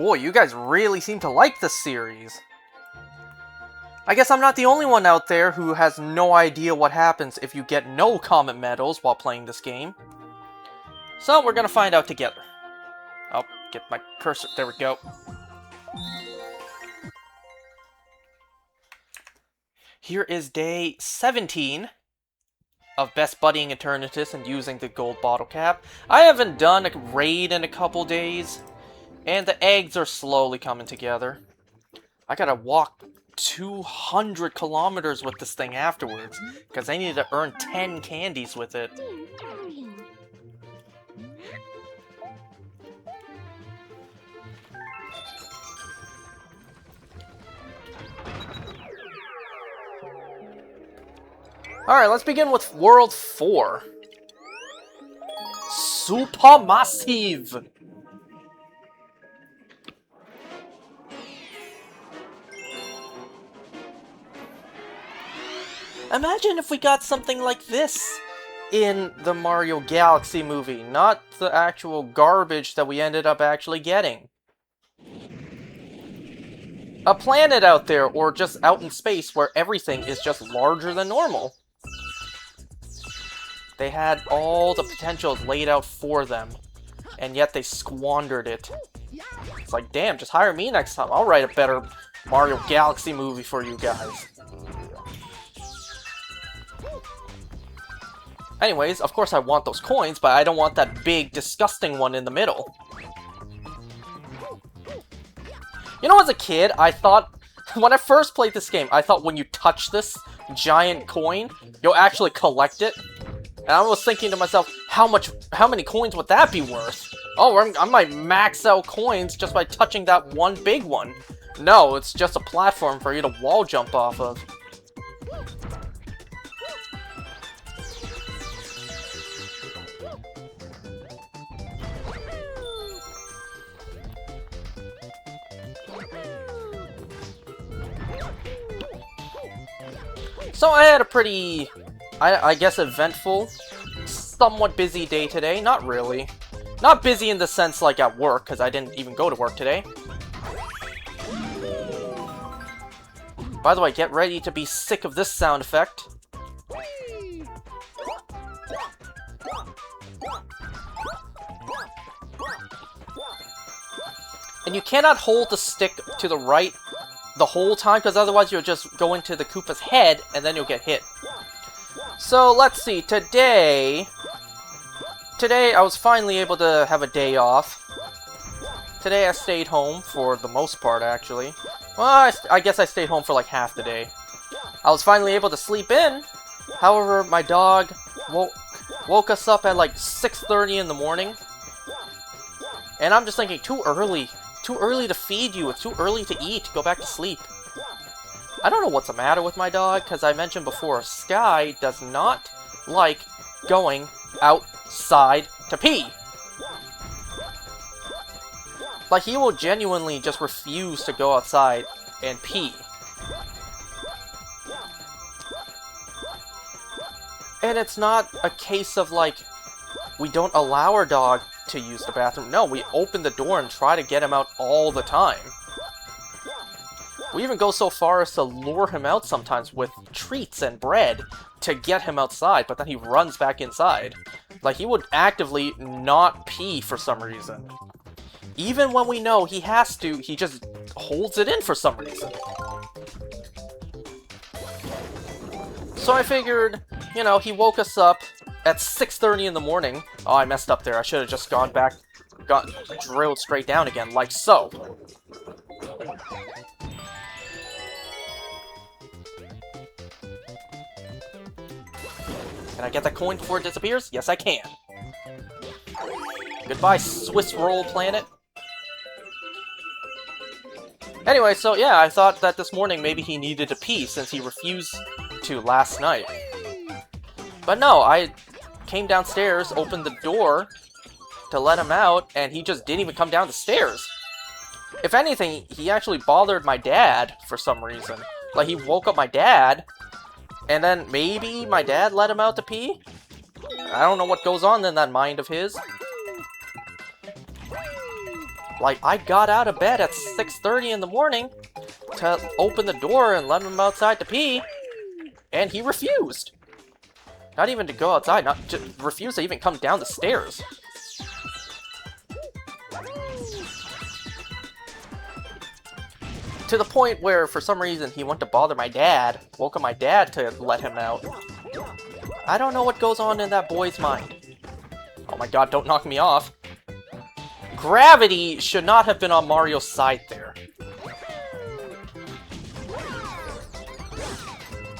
Boy, you guys really seem to like this series. I guess I'm not the only one out there who has no idea what happens if you get no Comet medals while playing this game. So we're gonna find out together. Oh, get my cursor. There we go. Here is day 17 of Best Buddying Eternatus and using the gold bottle cap. I haven't done a raid in a couple days, and the eggs are slowly coming together. I gotta walk 200 kilometers with this thing afterwards, because I need to earn 10 candies with it. Alright, let's begin with World 4. Supermassive! Imagine if we got something like this in the Mario Galaxy movie, not the actual garbage that we ended up actually getting. A planet out there, or just out in space, where everything is just larger than normal. They had all the potentials laid out for them, and yet they squandered it. It's like, damn, just hire me next time. I'll write a better Mario Galaxy movie for you guys. Anyways, of course I want those coins, but I don't want that big, disgusting one in the middle. You know, as a kid, I thought, when I first played this game, I thought when you touch this giant coin, you'll actually collect it. And I was thinking to myself, how many coins would that be worth? Oh, I might max out coins just by touching that one big one. No, it's just a platform for you to wall jump off of. So I had a pretty, I guess, eventful, somewhat busy day today. Not really. Not busy in the sense like at work, because I didn't even go to work today. By the way, get ready to be sick of this sound effect. And you cannot hold the stick to the right the whole time, because otherwise you'll just go into the Koopa's head and then you'll get hit. So let's see, today I was finally able to have a day off. Today I stayed home for the most part, actually. Well, I guess I stayed home for like half the day. I was finally able to sleep in. However, my dog woke us up at like 6:30 in the morning. And I'm just thinking, too early. Too early to feed you. It's too early to eat. Go back to sleep. I don't know what's the matter with my dog, because I mentioned before, Sky does not like going outside to pee. Like, he will genuinely just refuse to go outside and pee. And it's not a case of, like, we don't allow our dog to use the bathroom. No, we open the door and try to get him out all the time. We even go so far as to lure him out sometimes with treats and bread to get him outside, but then he runs back inside. Like, he would actively not pee for some reason. Even when we know he has to, he just holds it in for some reason. So I figured, you know, he woke us up at 6:30 in the morning. Oh, I messed up there. I should have just gone back, drilled straight down again, like so. Can I get that coin before it disappears? Yes, I can. Goodbye, Swiss roll planet. Anyway, so yeah, I thought that this morning maybe he needed to pee since he refused to last night. But no, I came downstairs, opened the door to let him out, and he just didn't even come down the stairs. If anything, he actually bothered my dad for some reason. Like, he woke up my dad, and then maybe my dad let him out to pee? I don't know what goes on in that mind of his. Like, I got out of bed at 6:30 in the morning to open the door and let him outside to pee, and he refused. Not even to go outside, refused to even come down the stairs. To the point where, for some reason, he went to bother my dad, woke up my dad to let him out. I don't know what goes on in that boy's mind. Oh my god, don't knock me off. Gravity should not have been on Mario's side there.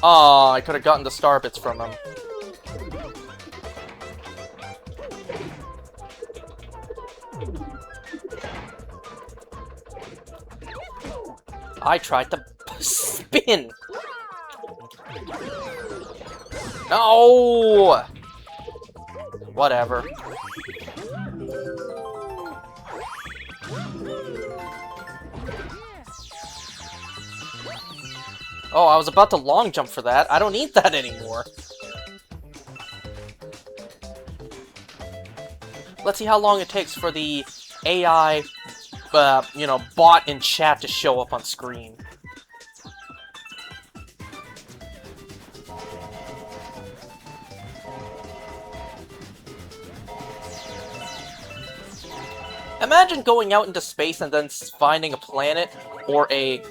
Aw, I could have gotten the star bits from him. I tried to spin! No! Whatever. Oh, I was about to long jump for that. I don't need that anymore. Let's see how long it takes for the AI, you know, bot in chat to show up on screen. Imagine going out into space and then finding a planet or a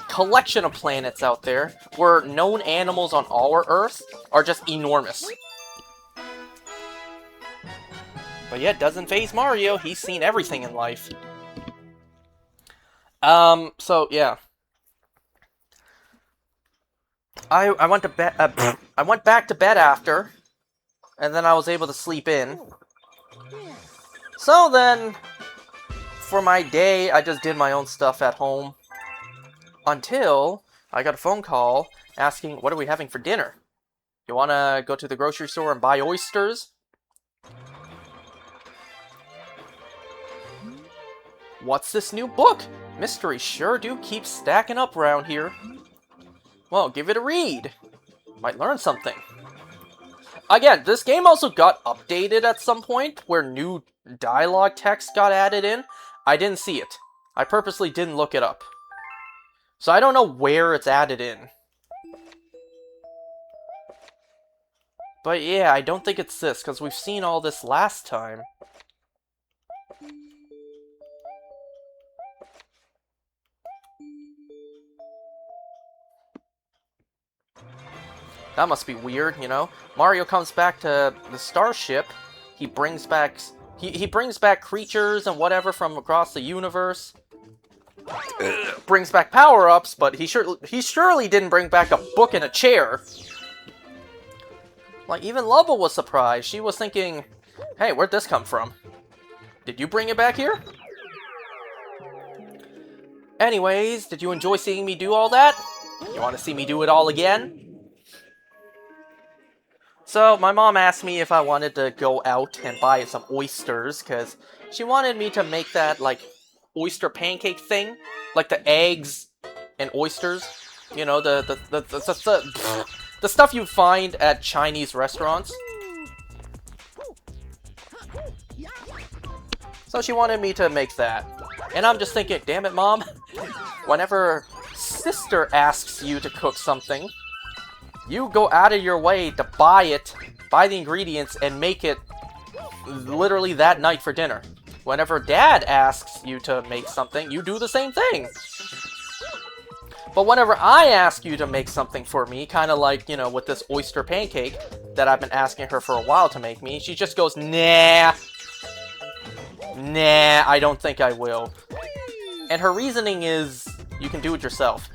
collection of planets out there where known animals on our Earth are just enormous. But yeah, it doesn't faze Mario. He's seen everything in life. So yeah. I went to bed. I went back to bed after, and then I was able to sleep in. So then, for my day, I just did my own stuff at home. Until I got a phone call asking, what are we having for dinner? You wanna go to the grocery store and buy oysters? What's this new book? Mysteries sure do keep stacking up around here. Well, give it a read. Might learn something. Again, this game also got updated at some point, where new dialogue text got added in. I didn't see it. I purposely didn't look it up. So I don't know where it's added in. But yeah, I don't think it's this, because we've seen all this last time. That must be weird, you know? Mario comes back to the starship. He brings back... He brings back creatures and whatever from across the universe. Brings back power-ups, but he surely didn't bring back a book and a chair. Like, even Lubba was surprised. She was thinking, hey, where'd this come from? Did you bring it back here? Anyways, did you enjoy seeing me do all that? You want to see me do it all again? So, my mom asked me if I wanted to go out and buy some oysters, because she wanted me to make that, like, oyster pancake thing. Like the eggs and oysters. You know, the stuff you find at Chinese restaurants. So she wanted me to make that. And I'm just thinking, damn it, Mom. Whenever sister asks you to cook something, you go out of your way to buy it, buy the ingredients, and make it literally that night for dinner. Whenever Dad asks you to make something, you do the same thing. But whenever I ask you to make something for me, kind of like, you know, with this oyster pancake that I've been asking her for a while to make me, she just goes, nah. Nah, I don't think I will. And her reasoning is, you can do it yourself.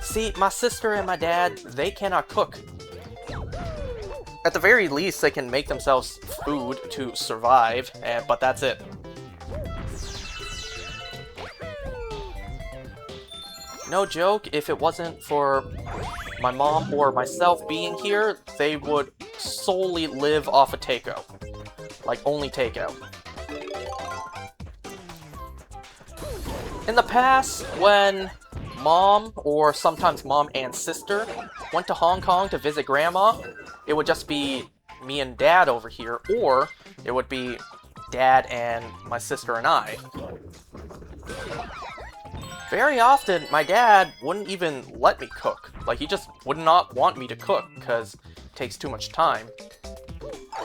See, my sister and my dad, they cannot cook. At the very least, they can make themselves food to survive, but that's it. No joke, if it wasn't for my mom or myself being here, they would solely live off of takeout. Like, only takeout. In the past, when Mom, or sometimes Mom and sister, went to Hong Kong to visit Grandma, it would just be me and Dad over here, or it would be Dad and my sister and I. Very often, my dad wouldn't even let me cook. Like, he just would not want me to cook, because it takes too much time.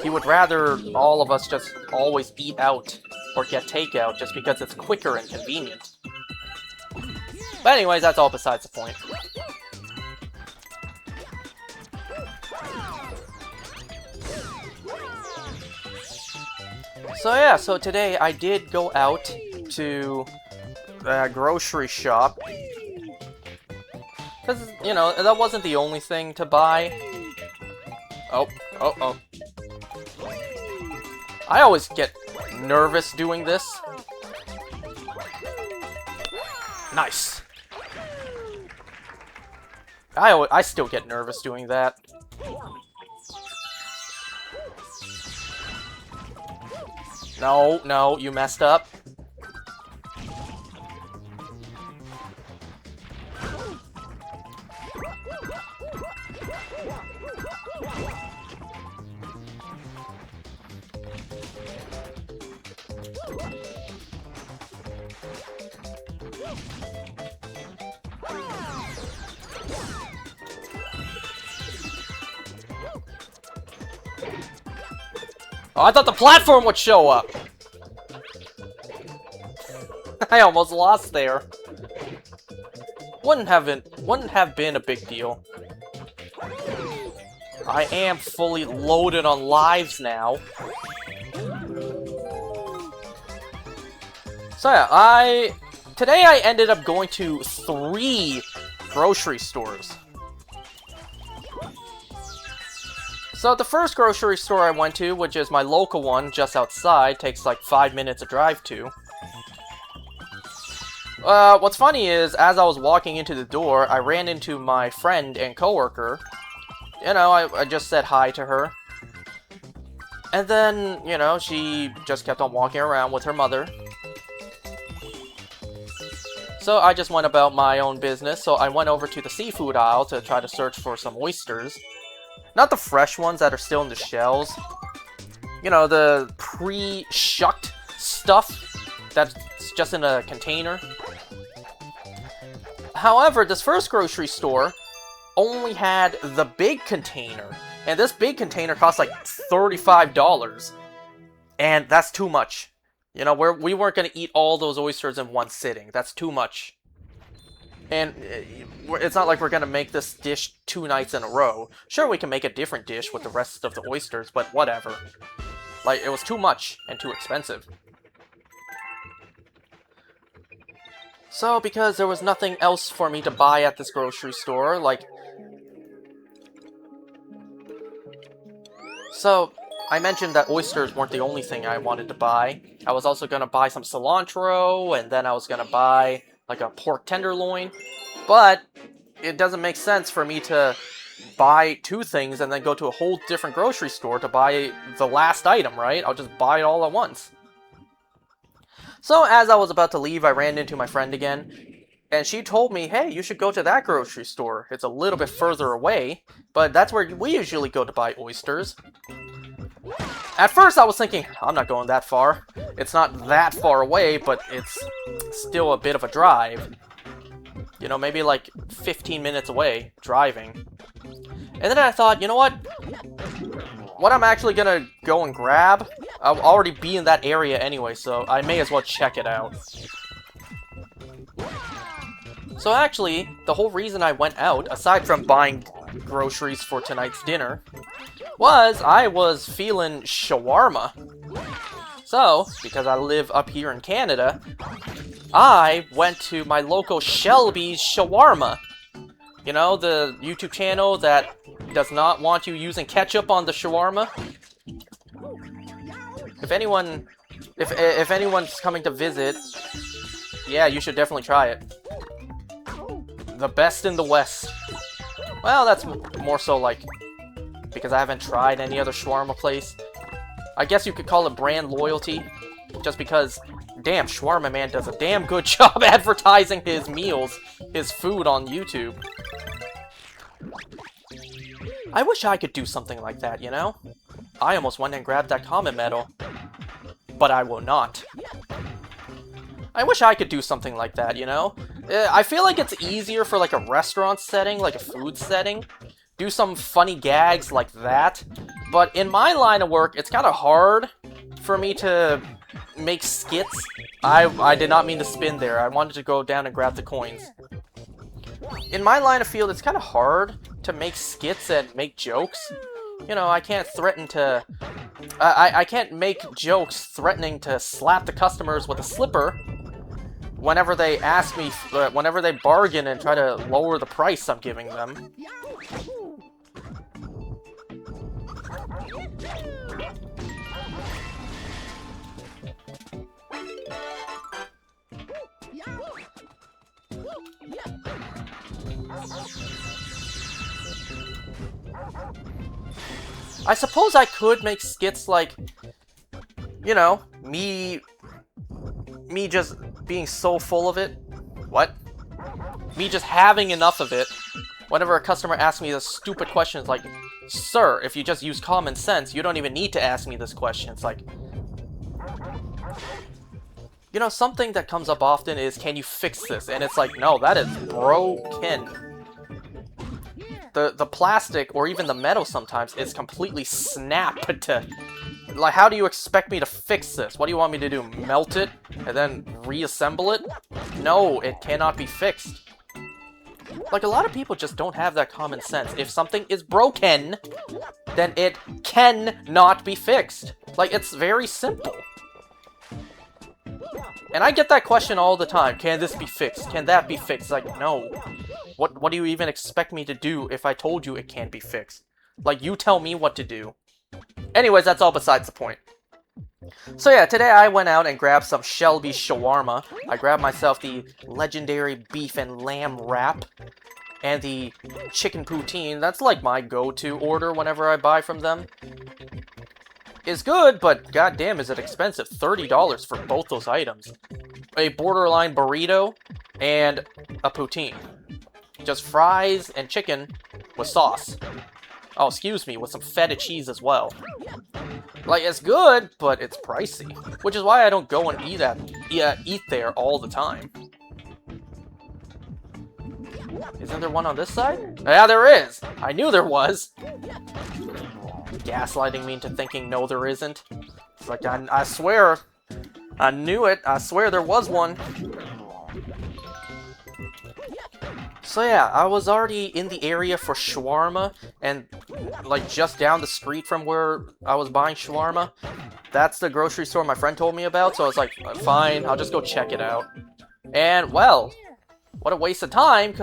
He would rather all of us just always eat out or get takeout just because it's quicker and convenient. But anyways, that's all besides the point. So yeah, so today I did go out to the grocery shop. Because, you know, that wasn't the only thing to buy. Oh. I always get nervous doing this. Nice. I still get nervous doing that. No, you messed up. Oh, I thought the platform would show up! I almost lost there. Wouldn't have been a big deal. I am fully loaded on lives now. So yeah, today I ended up going to 3 grocery stores. So the first grocery store I went to, which is my local one just outside, takes like 5 minutes to drive to. What's funny is, as I was walking into the door, I ran into my friend and coworker. You know, I just said hi to her. And then, you know, she just kept on walking around with her mother. So I just went about my own business, so I went over to the seafood aisle to try to search for some oysters. Not the fresh ones that are still in the shells. You know, the pre-shucked stuff that's just in a container. However, this first grocery store only had the big container. And this big container cost like $35. And that's too much. You know, we weren't going to eat all those oysters in one sitting. That's too much. And it's not like we're going to make this dish 2 nights in a row. Sure, we can make a different dish with the rest of the oysters, but whatever. Like, it was too much and too expensive. So, because there was nothing else for me to buy at this grocery store, like... So, I mentioned that oysters weren't the only thing I wanted to buy. I was also going to buy some cilantro, and then I was going to buy like a pork tenderloin. But it doesn't make sense for me to buy 2 things and then go to a whole different grocery store to buy the last item, right? I'll just buy it all at once. So as I was about to leave, I ran into my friend again, and she told me, hey, you should go to that grocery store. It's a little bit further away, but that's where we usually go to buy oysters. At first, I was thinking, I'm not going that far. It's not that far away, but it's still a bit of a drive. You know, maybe like 15 minutes away, driving. And then I thought, you know what? What I'm actually gonna go and grab, I'll already be in that area anyway, so I may as well check it out. So actually, the whole reason I went out, aside from buying groceries for tonight's dinner, was I was feeling shawarma. So, because I live up here in Canada, I went to my local Shelby's Shawarma. You know, the YouTube channel that does not want you using ketchup on the shawarma. If anyone's coming to visit, yeah, you should definitely try it. The best in the West. Well, that's more so like because I haven't tried any other shawarma place. I guess you could call it brand loyalty, just because, damn, Shawarma Man does a damn good job advertising his meals, his food on YouTube. I wish I could do something like that, you know? I almost went and grabbed that Comet medal. but I will not. I wish I could do something like that, you know? I feel like it's easier for like a restaurant setting, like a food setting. Do some funny gags like that. But in my line of work, it's kind of hard for me to make skits. I did not mean to spin there. I wanted to go down and grab the coins. In my line of field, it's kind of hard to make skits and make jokes. You know, I can't threaten to... I can't make jokes threatening to slap the customers with a slipper whenever they ask me, whenever they bargain and try to lower the price I'm giving them. I suppose I could make skits like, you know, me just being so full of it. What? Me just having enough of it. Whenever a customer asks me this stupid question, it's like, sir, if you just use common sense, you don't even need to ask me this question. It's like, you know, something that comes up often is, can you fix this? And it's like, no, that is broken. The plastic, or even the metal sometimes, is completely snapped to... Like, how do you expect me to fix this? What do you want me to do? Melt it? And then reassemble it? No, it cannot be fixed. Like, a lot of people just don't have that common sense. If something is broken, then it cannot be fixed. Like, it's very simple. And I get that question all the time. Can this be fixed? Can that be fixed? Like, no. What do you even expect me to do if I told you it can't be fixed? Like, you tell me what to do. Anyways, that's all besides the point. So yeah, today I went out and grabbed some Shelby shawarma. I grabbed myself the legendary beef and lamb wrap. And the chicken poutine. That's like my go-to order whenever I buy from them. It's good, but goddamn is it expensive. $30 for both those items. A borderline burrito and a poutine. Just fries and chicken with sauce. Oh, excuse me, with some feta cheese as well. Like, it's good, but it's pricey. Which is why I don't go and eat there all the time. Isn't there one on this side? Yeah, there is! I knew there was! Gaslighting me into thinking no, there isn't. It's like, I swear, I knew it. I swear there was one. So yeah, I was already in the area for shawarma, and like just down the street from where I was buying shawarma, that's the grocery store my friend told me about, so I was like, fine, I'll just go check it out. And well, what a waste of time,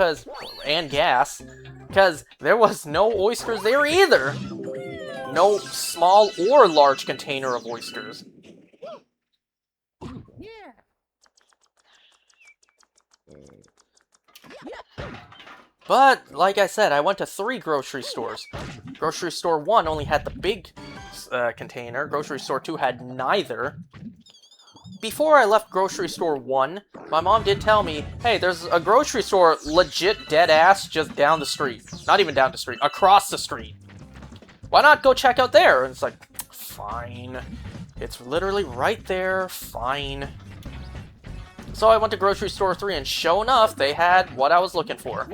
and gas, because there was no oysters there either. No small or large container of oysters. But, like I said, I went to 3 grocery stores. Grocery store 1 only had the big container. Grocery store 2 had neither. Before I left grocery store 1, my mom did tell me, hey, there's a grocery store legit dead ass just down the street. Not even down the street, across the street. Why not go check out there? And it's like, fine. It's literally right there, fine. So I went to grocery store 3, and sure enough, they had what I was looking for.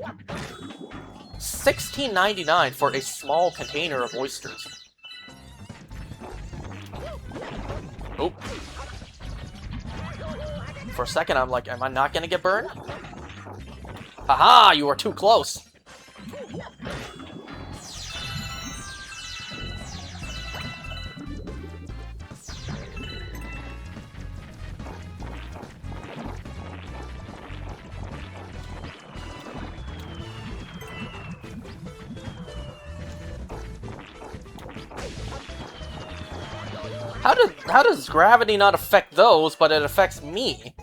$16.99 for a small container of oysters. Oh. For a second, I'm like, am I not gonna get burned? Haha, you were too close. How does gravity not affect those, but it affects me?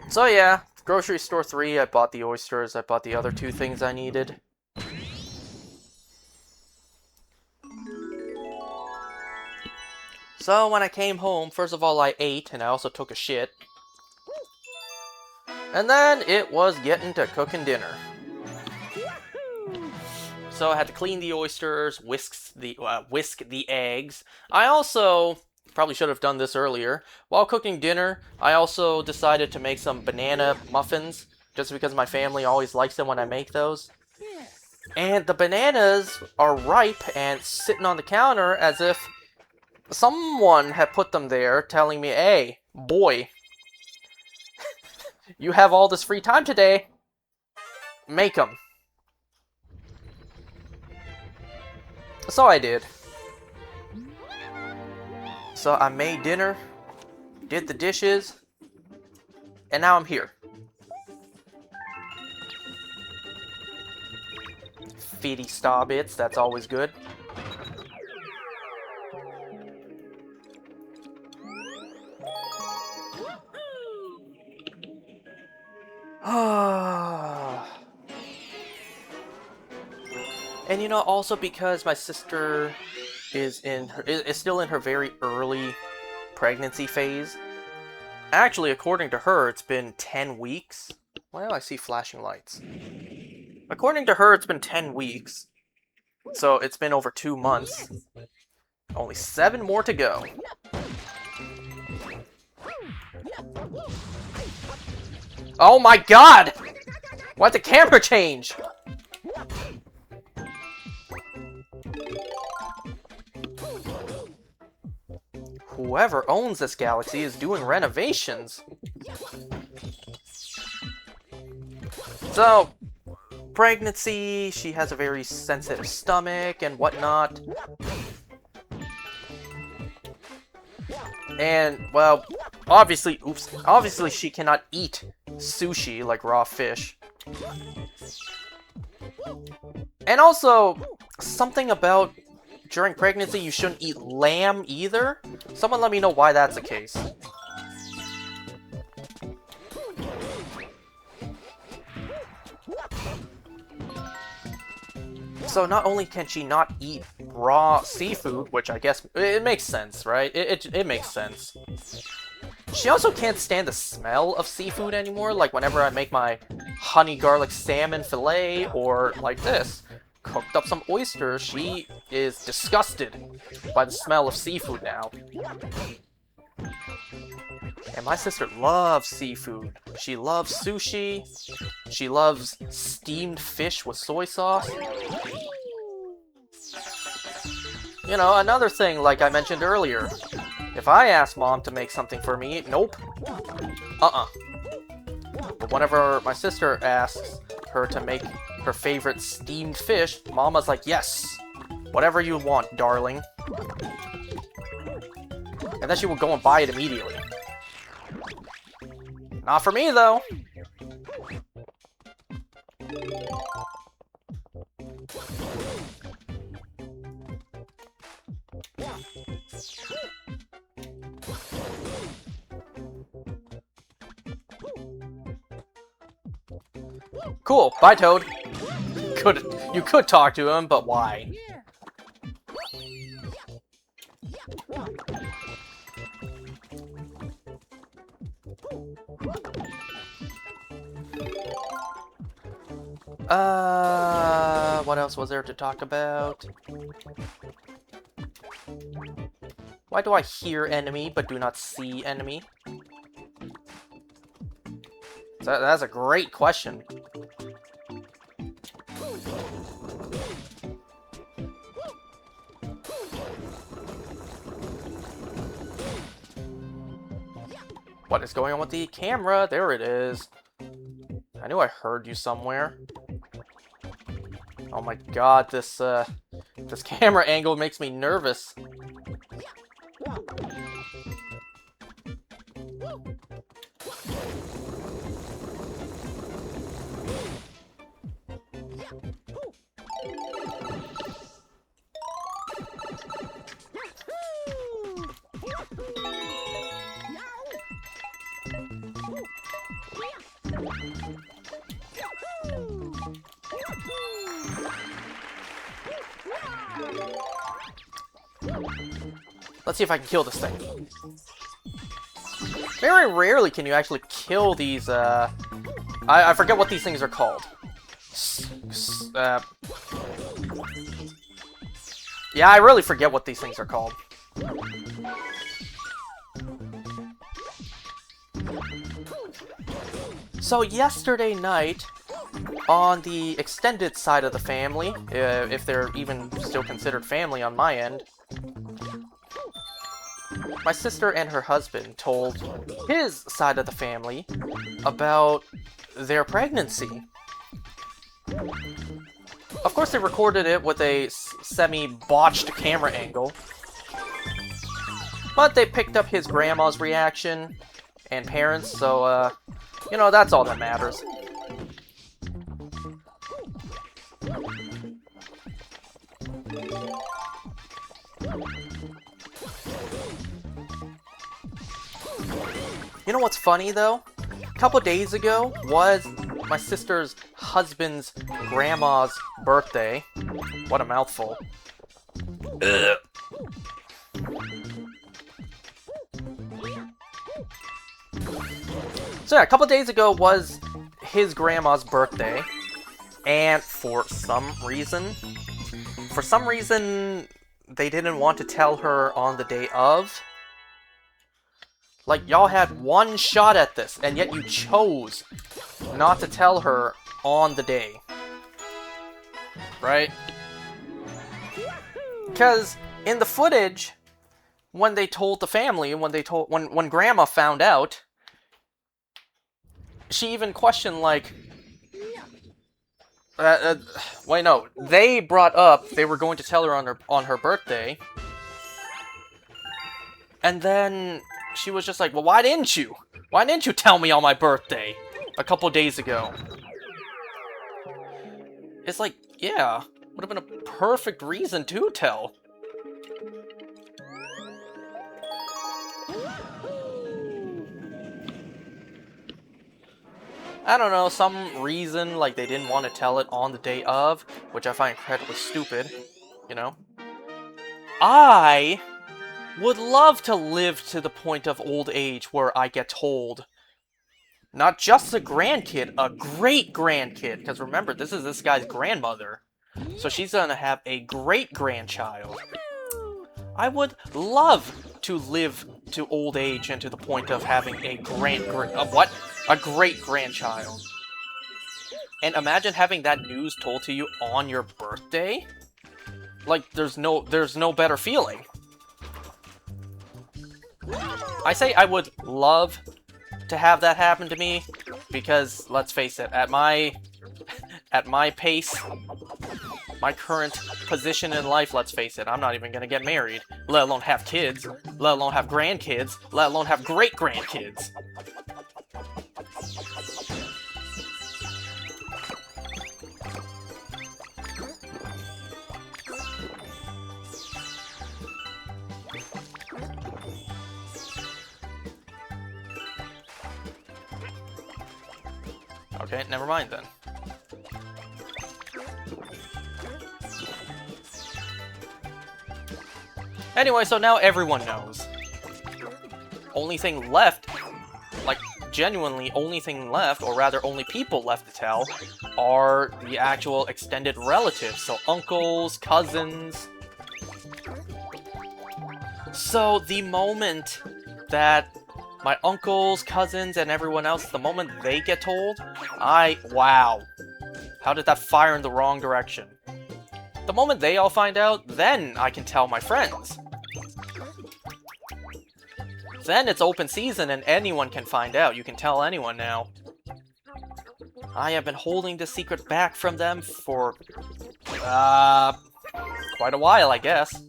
So yeah, grocery store 3, I bought the oysters, I bought the other 2 things I needed. So when I came home, first of all I ate, and I also took a shit. And then it was getting to cooking dinner. So I had to clean the oysters, whisk the eggs. I also probably should have done this earlier. While cooking dinner, I also decided to make some banana muffins, just because my family always likes them when I make those. And the bananas are ripe and sitting on the counter as if someone had put them there, telling me, "Hey, boy, you have all this free time today. Make them." So I did. So I made dinner, did the dishes, and now I'm here. Feedy star bits, that's always good. And you know, also because my sister is still in her very early pregnancy phase. Actually, according to her, it's been 10 weeks. Well, I see flashing lights. According to her, it's been 10 weeks. So it's been over 2 months. Only 7 more to go. Oh my god! Why'd the camera change? Whoever owns this galaxy is doing renovations. So, pregnancy, she has a very sensitive stomach and whatnot. And, well, obviously she cannot eat sushi, like raw fish. And also, something about during pregnancy you shouldn't eat lamb either. Someone let me know why that's the case. So not only can she not eat raw seafood, which I guess it makes sense, right? It makes sense. She also can't stand the smell of seafood anymore. Like whenever I make my honey garlic salmon fillet, or like this, cooked up some oysters, she is disgusted by the smell of seafood now. And my sister loves seafood. She loves sushi. She loves steamed fish with soy sauce. You know, another thing like I mentioned earlier. If I ask Mom to make something for me, nope. But whenever my sister asks her to make her favorite steamed fish, Mama's like, yes, whatever you want, darling. And then she will go and buy it immediately. Not for me, though. Cool, bye Toad. You could talk to him, but why? What else was there to talk about? Why do I hear enemy but do not see enemy? That's a great question. What is going on with the camera? There it is. I knew I heard you somewhere. Oh my god, this camera angle makes me nervous. Let's see if I can kill this thing. Very rarely can you actually kill these, I forget what these things are called. Yeah, I really forget what these things are called. So yesterday night, on the extended side of the family, if they're even still considered family on my end, my sister and her husband told his side of the family about their pregnancy. Of course, they recorded it with a semi-botched camera angle, but they picked up his grandma's reaction and parents, so, you know, that's all that matters. You know what's funny, though? A couple days ago was my sister's husband's grandma's birthday. What a mouthful. Ugh. So yeah, a couple days ago was his grandma's birthday, and for some reason, they didn't want to tell her on the day of. Like, y'all had one shot at this, and yet you chose not to tell her on the day. Right? Because in the footage, when they told the family, when Grandma found out, she even questioned, like, wait, no, they brought up they were going to tell her on her birthday, and then she was just like, well, why didn't you? Why didn't you tell me on my birthday a couple days ago? It's like, yeah, would have been a perfect reason to tell. I don't know, some reason, like, they didn't want to tell it on the day of, which I find incredibly stupid, you know? I would love to live to the point of old age where I get told, not just a grandkid, a great-grandkid, because remember, this is this guy's grandmother, so she's gonna have a great-grandchild. I would love to live to old age and to the point of having a a great-grandchild. And imagine having that news told to you on your birthday? Like, there's no better feeling. I say I would love to have that happen to me, because, let's face it, at my pace, my current position in life, let's face it, I'm not even gonna get married, let alone have kids, let alone have grandkids, let alone have great-grandkids. Okay, never mind then. Anyway, so now everyone knows. Only thing left, like, genuinely only thing left, or rather only people left to tell, are the actual extended relatives. So uncles, cousins. So the moment that my uncles, cousins, and everyone else, the moment they get told, wow. How did that fire in the wrong direction? The moment they all find out, then I can tell my friends. Then it's open season and anyone can find out. You can tell anyone now. I have been holding this secret back from them for, quite a while, I guess.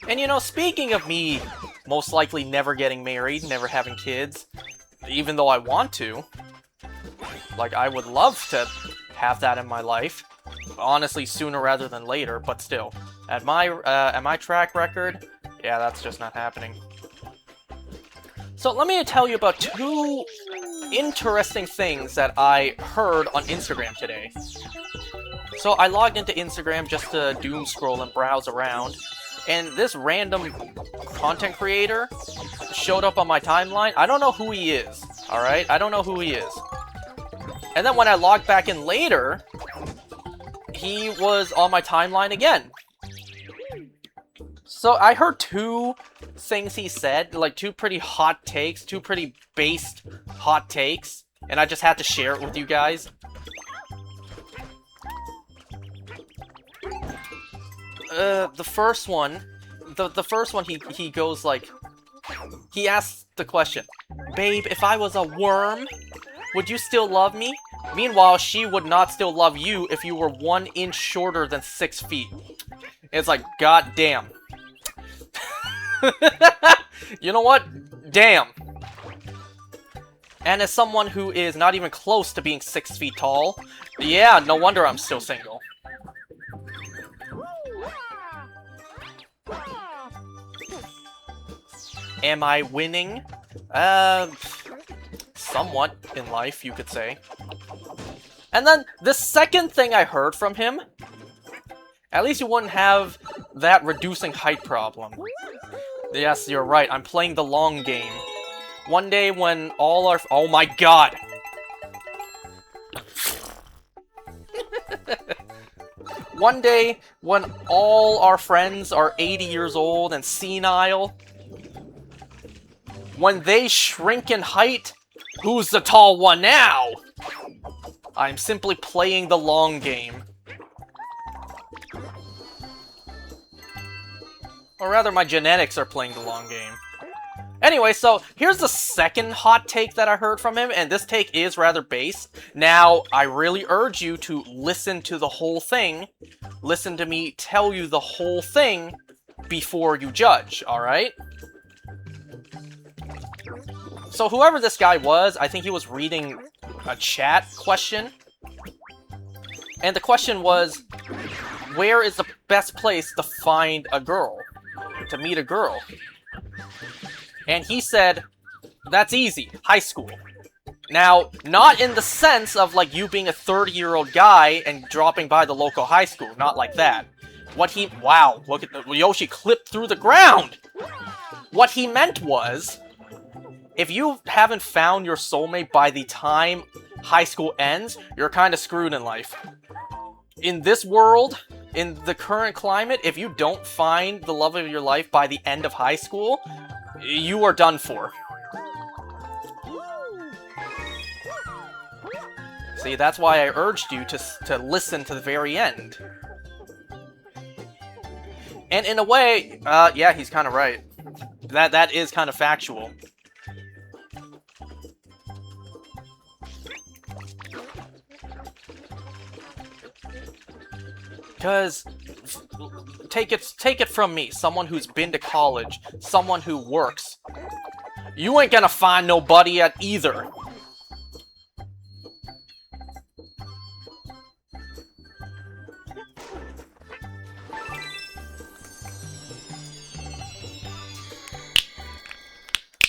And you know, speaking of me most likely never getting married, never having kids, even though I want to, like, I would love to have that in my life. Honestly, sooner rather than later, but still. At my track record, yeah, that's just not happening. So let me tell you about 2 interesting things that I heard on Instagram today. So I logged into Instagram just to doom scroll and browse around, and this random content creator showed up on my timeline. I don't know who he is, alright? I don't know who he is. And then when I logged back in later, he was on my timeline again. So I heard 2 things he said, like 2 pretty hot takes, 2 pretty based hot takes, and I just had to share it with you guys. The first one, he goes like, he asks the question, "Babe, if I was a worm, would you still love me?" Meanwhile, she would not still love you if you were 1 inch shorter than 6 feet. It's like, god damn. You know what? Damn. And as someone who is not even close to being 6 feet tall, yeah, no wonder I'm still single. Am I winning? Somewhat in life, you could say. And then, the second thing I heard from him, at least you wouldn't have that reducing height problem. Yes, you're right, I'm playing the long game. One day when all our... Oh my god! One day when all our friends are 80 years old and senile, when they shrink in height, who's the tall one now? I'm simply playing the long game. Or rather, my genetics are playing the long game. Anyway, so here's the second hot take that I heard from him, and this take is rather based. Now, I really urge you to listen to the whole thing. Listen to me tell you the whole thing before you judge, alright? So whoever this guy was, I think he was reading a chat question. And the question was, where is the best place to find a girl? To meet a girl? And he said, that's easy, high school. Now, not in the sense of like you being a 30-year-old guy and dropping by the local high school, not like that. What he, wow, look at the, Yoshi clipped through the ground! What he meant was, if you haven't found your soulmate by the time high school ends, you're kind of screwed in life. In this world, in the current climate, if you don't find the love of your life by the end of high school, you are done for. See, that's why I urged you to listen to the very end. And in a way, yeah, he's kind of right. That is kind of factual. Because, take it from me, someone who's been to college, someone who works. You ain't gonna find nobody at either.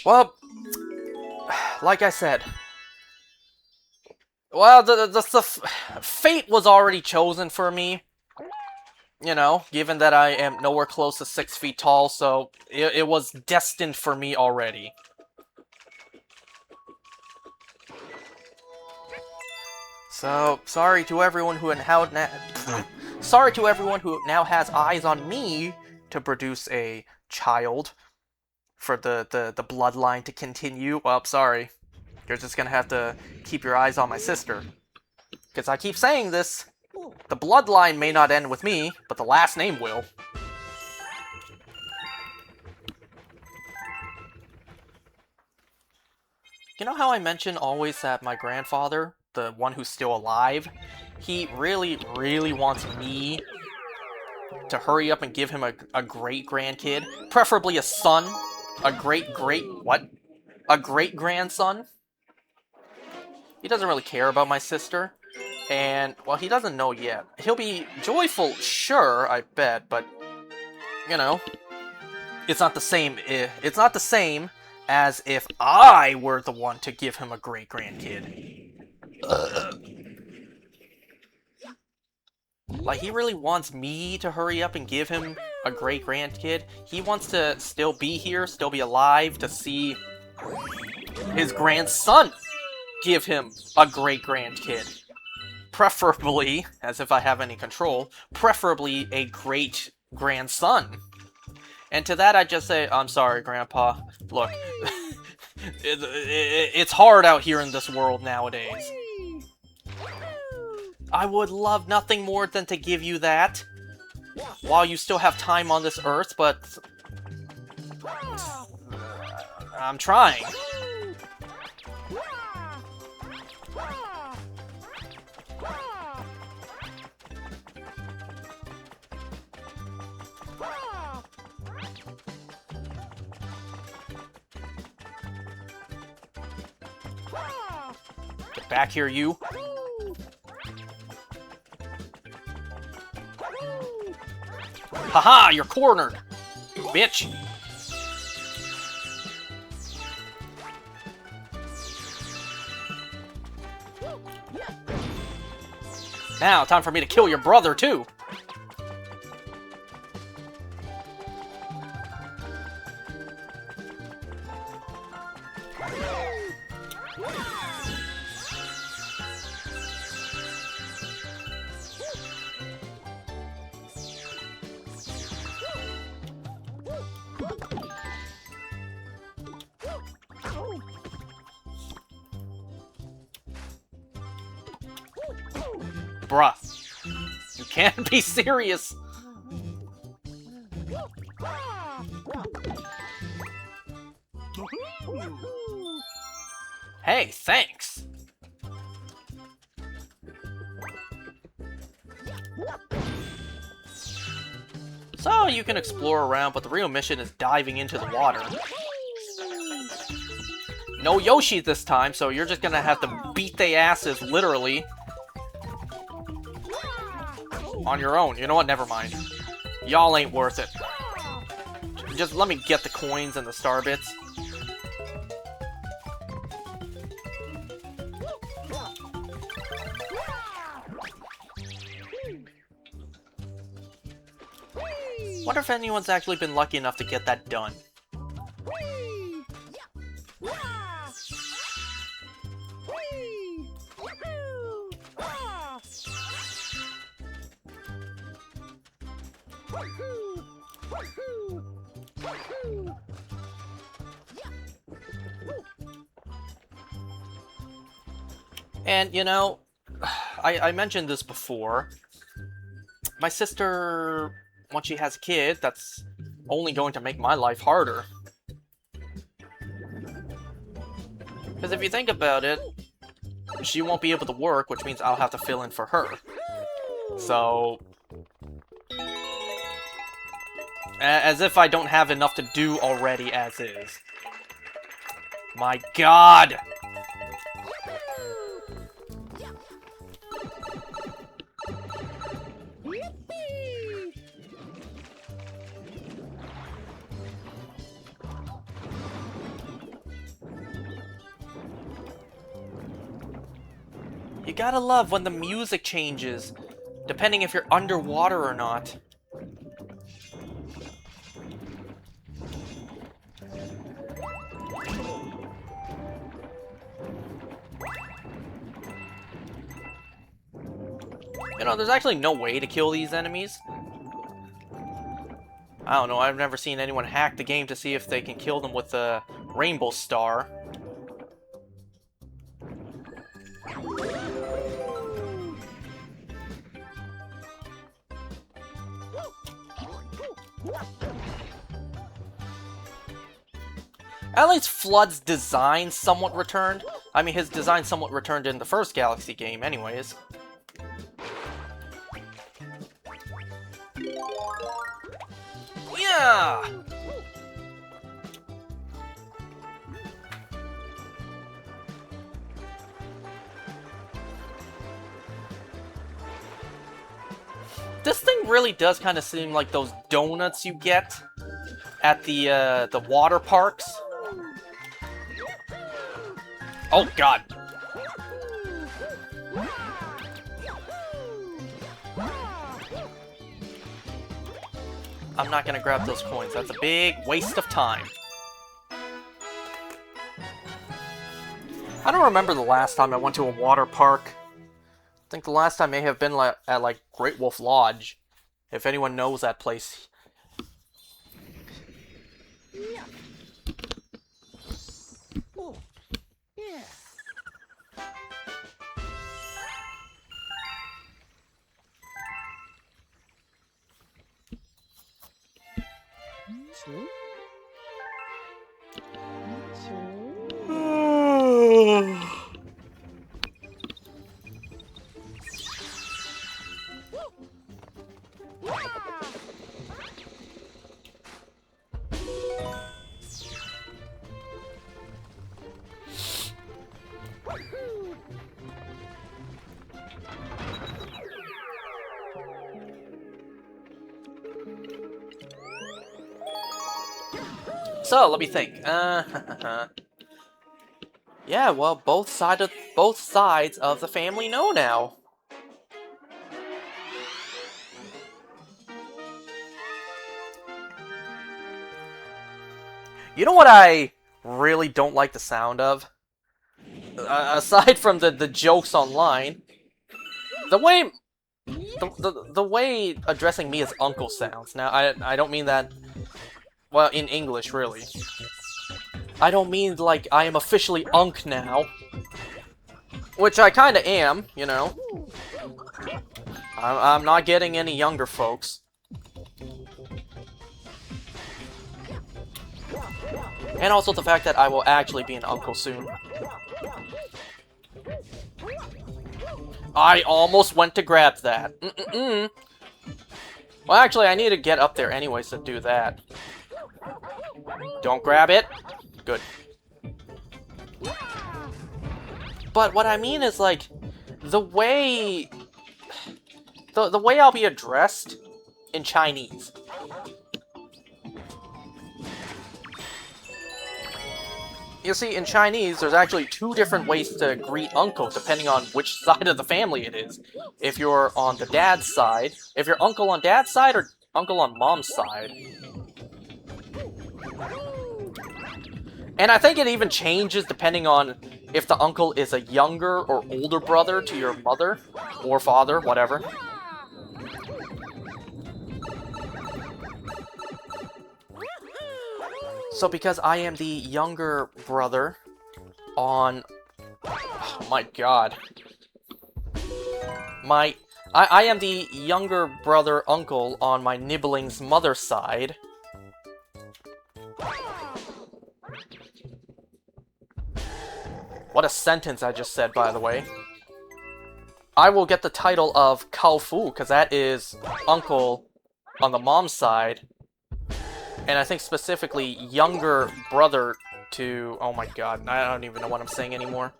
Well, like I said, well, the fate was already chosen for me. You know, given that I am nowhere close to 6 feet tall, so it was destined for me already. So, sorry to everyone who now has eyes on me to produce a child for the bloodline to continue. Well, sorry. You're just gonna have to keep your eyes on my sister. Because I keep saying this. The bloodline may not end with me, but the last name will. You know how I mentioned always that my grandfather, the one who's still alive, he really, really wants me to hurry up and give him a great-grandkid? Preferably a son? A great-grandson? He doesn't really care about my sister. And, well, he doesn't know yet. He'll be joyful, sure, I bet, but you know, it's not the same. It's not the same as if I were the one to give him a great-grandkid. Like, he really wants me to hurry up and give him a great-grandkid. He wants to still be here, still be alive, to see his grandson give him a great-grandkid. Preferably, as if I have any control, preferably a great-grandson. And to that I just say, I'm sorry, Grandpa. Look, it's hard out here in this world nowadays. I would love nothing more than to give you that while you still have time on this earth, but I'm trying. Get back here, you. Haha, you're cornered, bitch. Now, time for me to kill your brother, too. Bruh. You can't be serious. Hey, thanks. So you can explore around, but the real mission is diving into the water. No Yoshi this time, so you're just gonna have to beat their asses, literally. On your own. You know what? Never mind. Y'all ain't worth it. Just let me get the coins and the star bits. Wonder if anyone's actually been lucky enough to get that done. And, you know, I mentioned this before. My sister, once she has a kid, that's only going to make my life harder. Because if you think about it, she won't be able to work, which means I'll have to fill in for her. So, as if I don't have enough to do already as is. My God! You gotta love when the music changes, depending if you're underwater or not. You know, there's actually no way to kill these enemies. I don't know, I've never seen anyone hack the game to see if they can kill them with the rainbow star. At least Flood's design somewhat returned. I mean, his design somewhat returned in the first Galaxy game anyways. Yeah! This thing really does kind of seem like those donuts you get at the water parks. Oh god. I'm not gonna grab those coins. That's a big waste of time. I don't remember the last time I went to a water park. I think the last time may have been at like Great Wolf Lodge. If anyone knows that place. So, let me think. Yeah, well, both sides of the family know now. You know what I really don't like the sound of? Aside from the jokes online, the way addressing me as uncle sounds. Now, I don't mean that, well, in English, really. I don't mean like I am officially Unk now. Which I kinda am, you know. I'm not getting any younger, folks. And also the fact that I will actually be an uncle soon. I almost went to grab that. Well, actually, I need to get up there anyways to do that. Don't grab it. Good. But what I mean is, like, the way I'll be addressed in Chinese. You see, in Chinese, there's actually two different ways to greet uncle, depending on which side of the family it is. If you're on the dad's side, if you're uncle on dad's side, or uncle on mom's side. And I think it even changes depending on if the uncle is a younger or older brother to your mother, or father, whatever. So because I am the younger brother on... Oh my god. I am the younger brother uncle on my Nibbling's mother's side. What a sentence I just said, by the way. I will get the title of Kao Fu, because that is uncle on the mom's side. And I think specifically younger brother to... Oh my god, I don't even know what I'm saying anymore.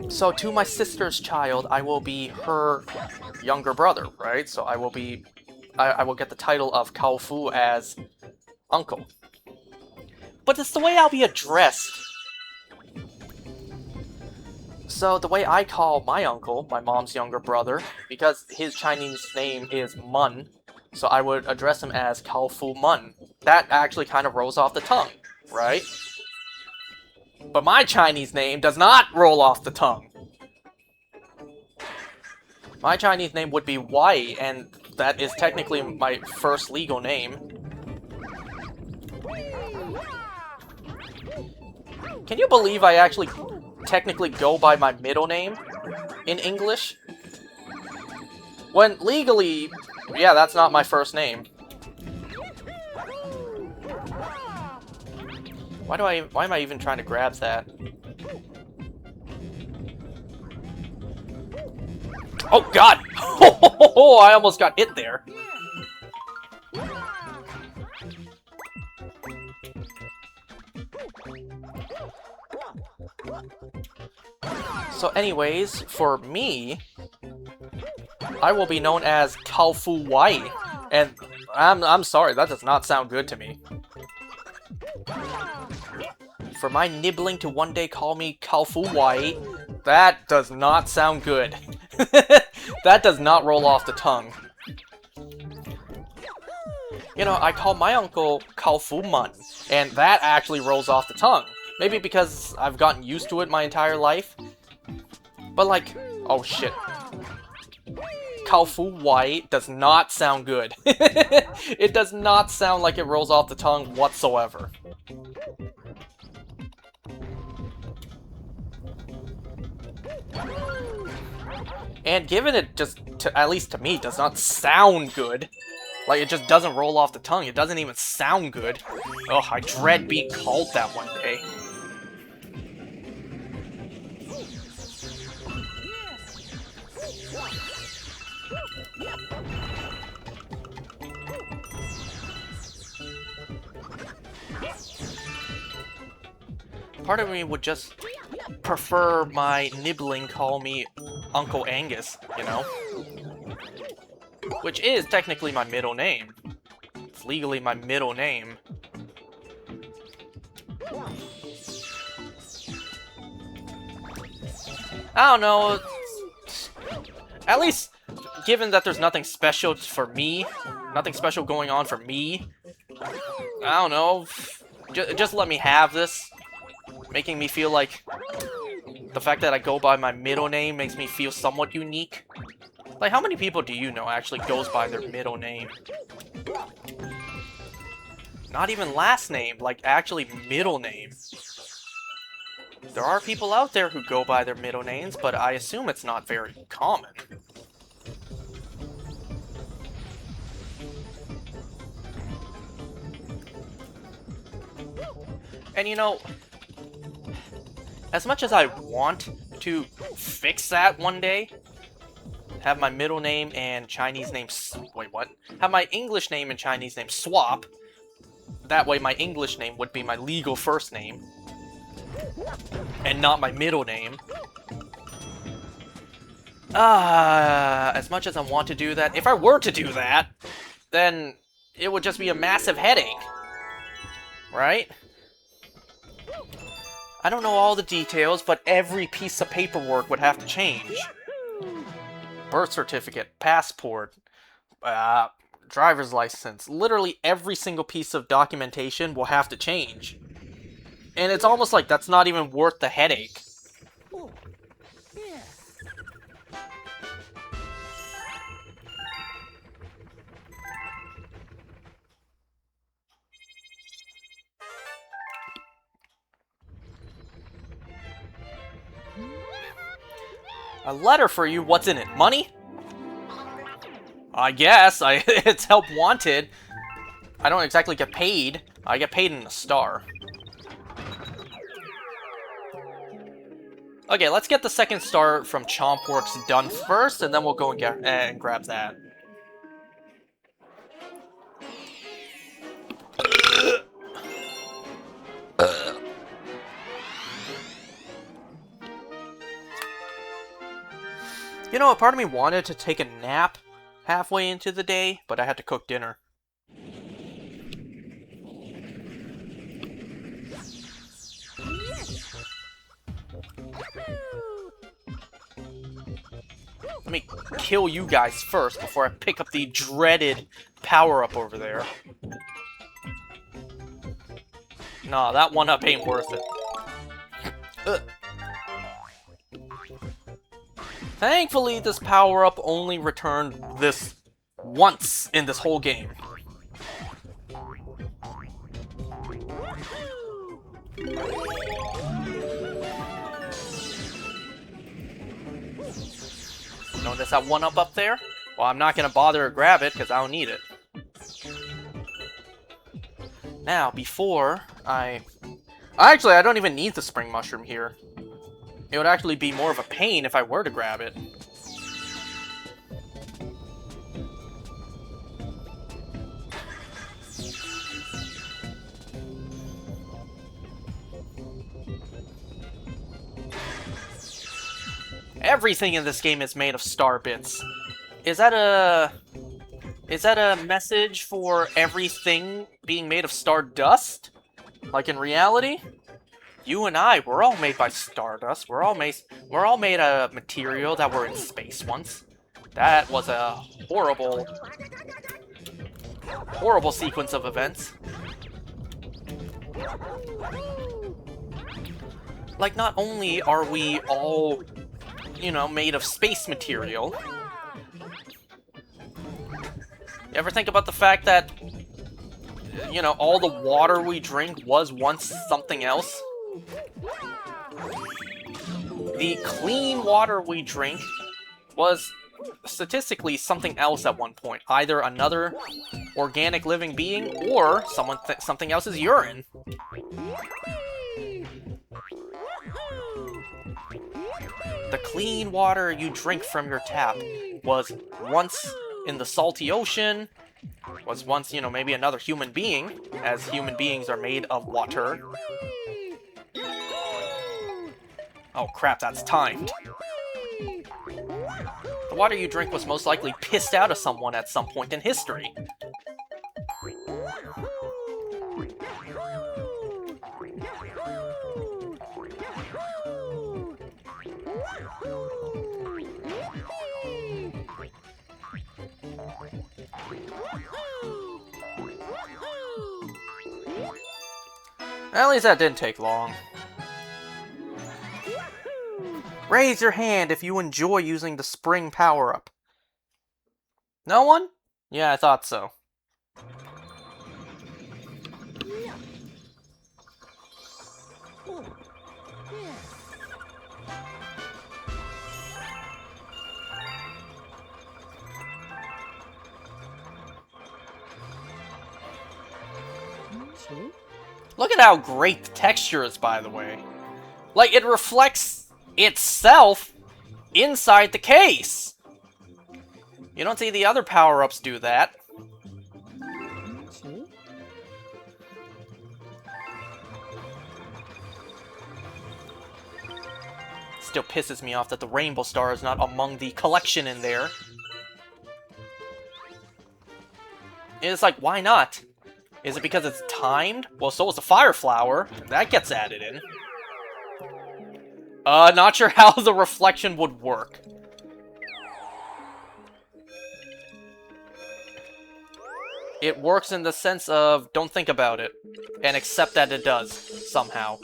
So to my sister's child, I will be her younger brother, right? So I will be... I will get the title of Kao Fu as uncle. But it's the way I'll be addressed. So the way I call my uncle, my mom's younger brother, because his Chinese name is Mun, so I would address him as Kao Fu Mun. That actually kind of rolls off the tongue, right? But my Chinese name does not roll off the tongue. My Chinese name would be Wai, and that is technically my first legal name. Can you believe I actually technically go by my middle name in English? When legally, yeah, that's not my first name. Why am I even trying to grab that? Oh god! Oh, I almost got hit there. So anyways, for me, I will be known as Kalfu Wai. And I'm sorry, that does not sound good to me. For my nibbling to one day call me Kalfu Wai, that does not sound good. That does not roll off the tongue. You know, I call my uncle Kalfu Man, and that actually rolls off the tongue. Maybe because I've gotten used to it my entire life. But like, oh shit. Kalfu Wai does not sound good. It does not sound like it rolls off the tongue whatsoever. And given it just, at least to me, does not sound good. Like, it just doesn't roll off the tongue. It doesn't even sound good. Ugh, I dread being called that one day. Part of me would just prefer my nibbling call me Uncle Angus, you know? Which is technically my middle name. It's legally my middle name. I don't know. At least, given that there's nothing special for me, nothing special going on for me, I don't know. Just let me have this. Making me feel like the fact that I go by my middle name makes me feel somewhat unique. Like, how many people do you know actually goes by their middle name? Not even last name, like actually middle name. There are people out there who go by their middle names, but I assume it's not very common. And you know, as much as I want to fix that one day, have my middle name and Chinese name... Wait, what? Have my English name and Chinese name swap. That way my English name would be my legal first name. And not my middle name. As much as I want to do that, if I were to do that, then it would just be a massive headache. Right? I don't know all the details, but every piece of paperwork would have to change. Birth certificate, passport, driver's license, literally every single piece of documentation will have to change. And it's almost like that's not even worth the headache. A letter for you, what's in it? Money? I guess, it's help wanted. I don't exactly get paid. I get paid in a star. Okay, let's get the second star from Chompworks done first, and then we'll go and grab that. You know, a part of me wanted to take a nap halfway into the day, but I had to cook dinner. Let me kill you guys first before I pick up the dreaded power-up over there. Nah, that one-up ain't worth it. Ugh. Thankfully, this power-up only returned this once in this whole game. Notice that one-up up there? Well, I'm not gonna bother to grab it because I don't need it. Now, before Actually, I don't even need the spring mushroom here. It would actually be more of a pain if I were to grab it. Everything in this game is made of star bits. Is that a... Is that a message for everything being made of stardust? Like in reality? You and I, we're all made by stardust. We're all made of material that were in space once. That was a horrible sequence of events. Like, not only are we all, you know, made of space material. You ever think about the fact that, you know, all the water we drink was once something else? The clean water we drink was statistically something else at one point. Either another organic living being or something else's urine. The clean water you drink from your tap was once in the salty ocean, was once, you know, maybe another human being, as human beings are made of water. Oh crap, that's timed. The water you drink was most likely pissed out of someone at some point in history. At least that didn't take long. Raise your hand if you enjoy using the spring power-up. No one? Yeah, I thought so. Look at how great the texture is, by the way. Like, it reflects itself inside the case. You don't see the other power-ups do that. Still pisses me off that the Rainbow Star is not among the collection in there. It's like, why not? Is it because it's timed? Well, so is the Fire Flower. That gets added in. Not sure how the reflection would work. It works in the sense of, don't think about it, and accept that it does, somehow.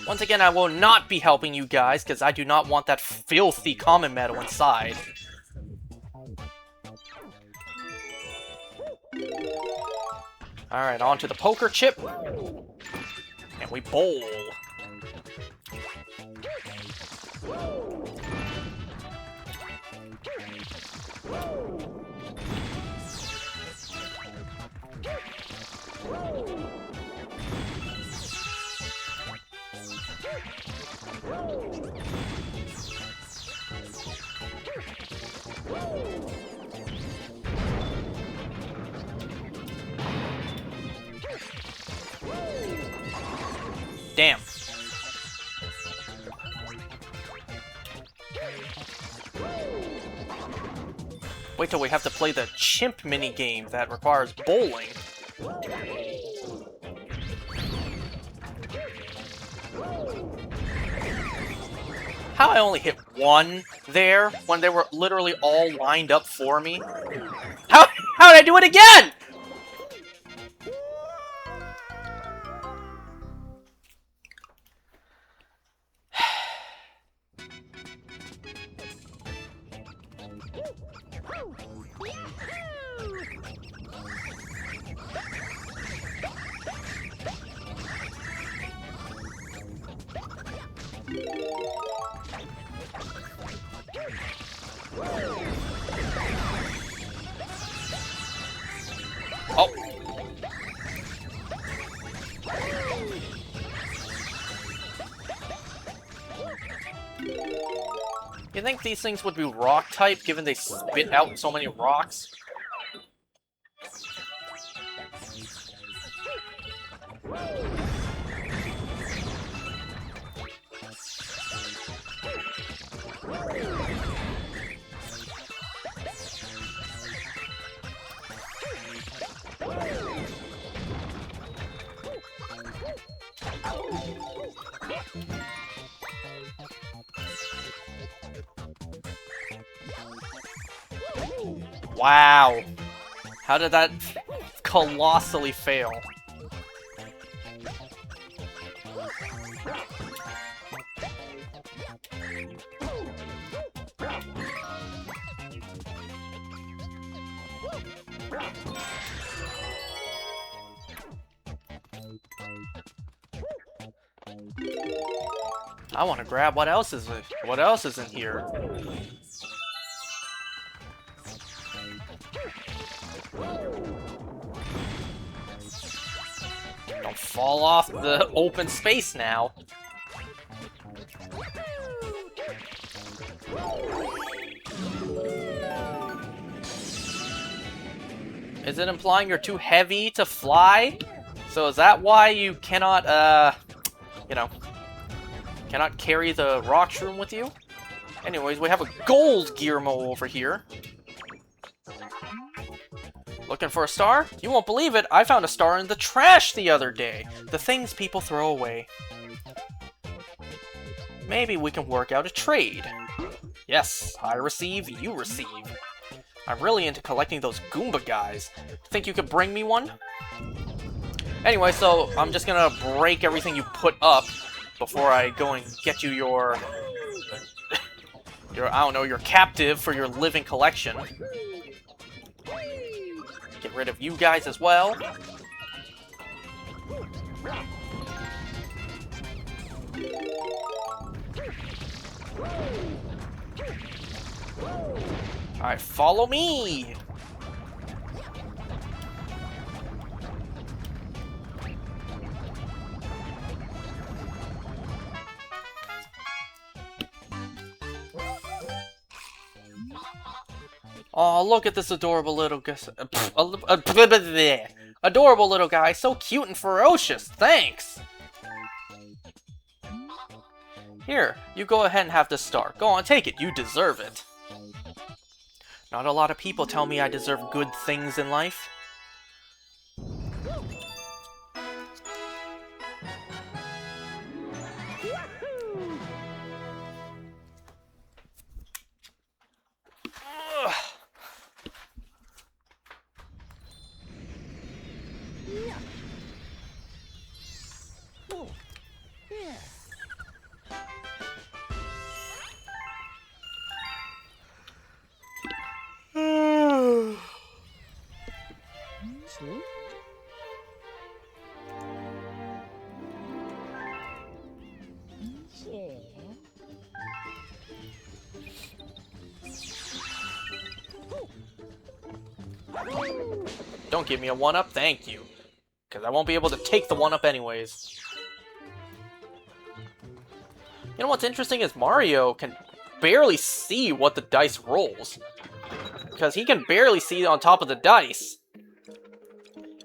Once again, I will not be helping you guys, because I do not want that filthy Comet medal inside. Alright, on to the poker chip. And we bowl. Damn. Wait till we have to play the chimp minigame that requires bowling. How I only hit one there when they were literally all lined up for me? How did I do it again? Oh. You think these things would be rock type, given they spit out so many rocks? Wow. How did that colossally fail? I want to grab what else is in here. Don't fall off the open space now. Is it implying you're too heavy to fly? So is that why you cannot, you know, cannot carry the rock shroom with you? Anyways, we have a gold Gearmo over here. Looking for a star? You won't believe it, I found a star in the trash the other day. The things people throw away. Maybe we can work out a trade. Yes, I receive, you receive. I'm really into collecting those Goomba guys. Think you could bring me one? Anyway, so I'm just gonna break everything you put up before I go and get you your I don't know, your captive for your living collection. Get rid of you guys as well. Alright, follow me! Oh, look at this adorable little guy. Adorable little guy, so cute and ferocious. Thanks! Here, you go ahead and have this star. Go on, take it. You deserve it. Not a lot of people tell me I deserve good things in life. Don't give me a 1-up, thank you. Because I won't be able to take the 1-up anyways. You know what's interesting is Mario can barely see what the dice rolls. Because he can barely see on top of the dice.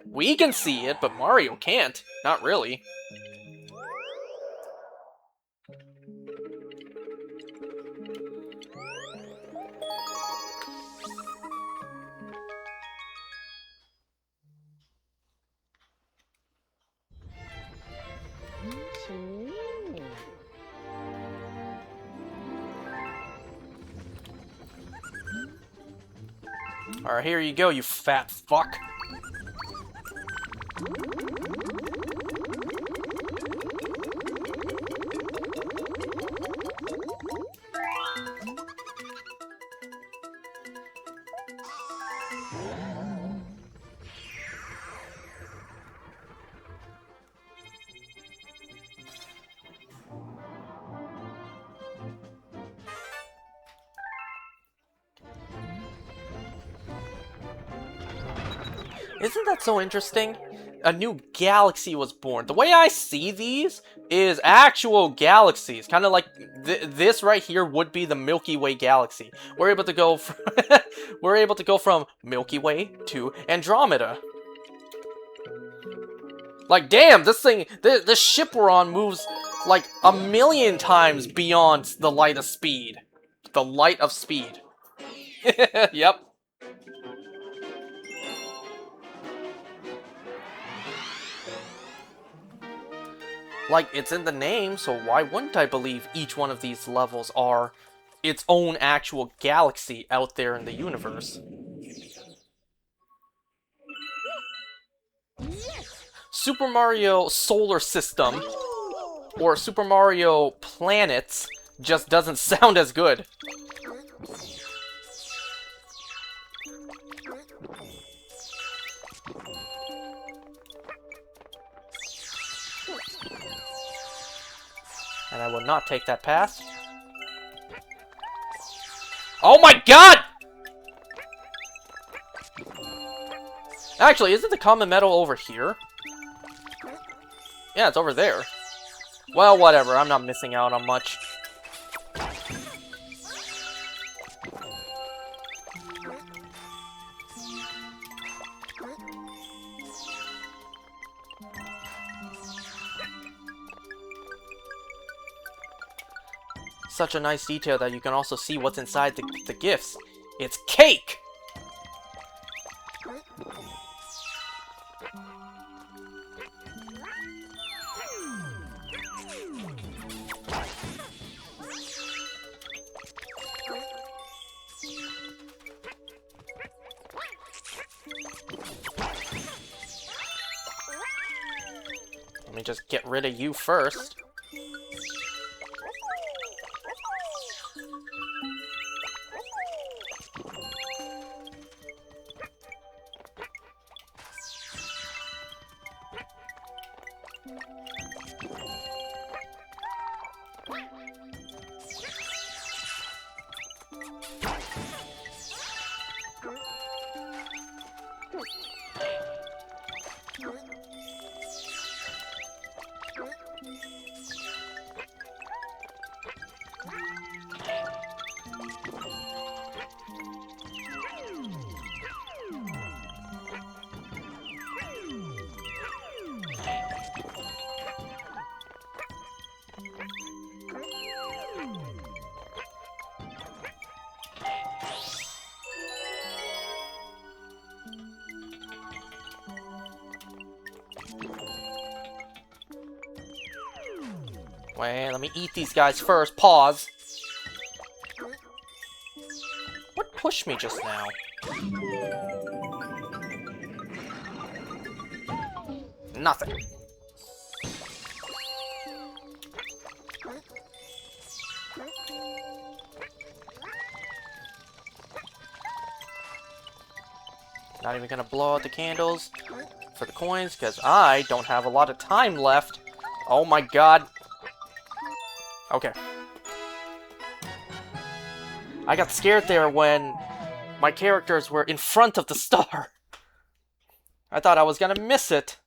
We can see it, but Mario can't. Not really. Alright, here you go, you fat fuck. Isn't that so interesting? a new galaxy was born. The way I see these is actual galaxies, kind of like this right here would be the Milky Way galaxy. We're able to go from we're able to go from Milky Way to Andromeda. Like, damn, this thing, this ship we're on moves like 1,000,000 times beyond the light of speed. The light of speed. Yep. Like, it's in the name, so why wouldn't I believe each one of these levels are its own actual galaxy out there in the universe? Super Mario Solar System, or Super Mario Planets, just doesn't sound as good. And I will not take that pass. Oh my god! Actually, isn't the common medal over here? Yeah, it's over there. Well, whatever. I'm not missing out on much. Such a nice detail that you can also see what's inside the gifts. It's cake! Let me just get rid of you first. Wait, let me eat these guys first. Pause. What pushed me just now? Nothing. Not even gonna blow out the candles for the coins, because I don't have a lot of time left. Oh my god. Okay. I got scared there when my characters were in front of the star. I thought I was gonna miss it.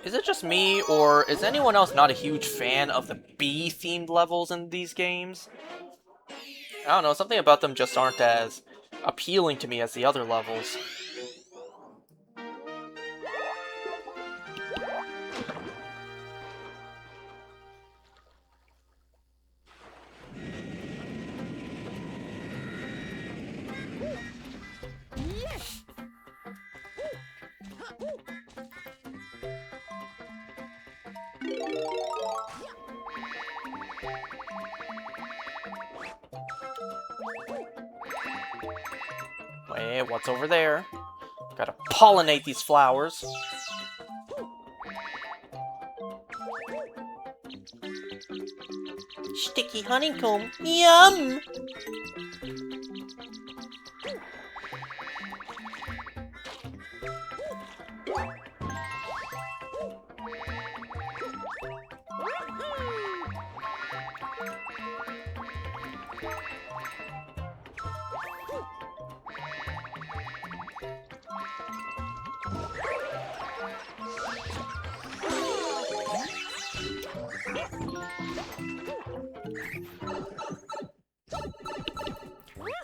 Is it just me, or is anyone else not a huge fan of the bee-themed levels in these games? I don't know, something about them just aren't as appealing to me as the other levels. Wait, what's over there? Gotta pollinate these flowers. Sticky honeycomb. Yum!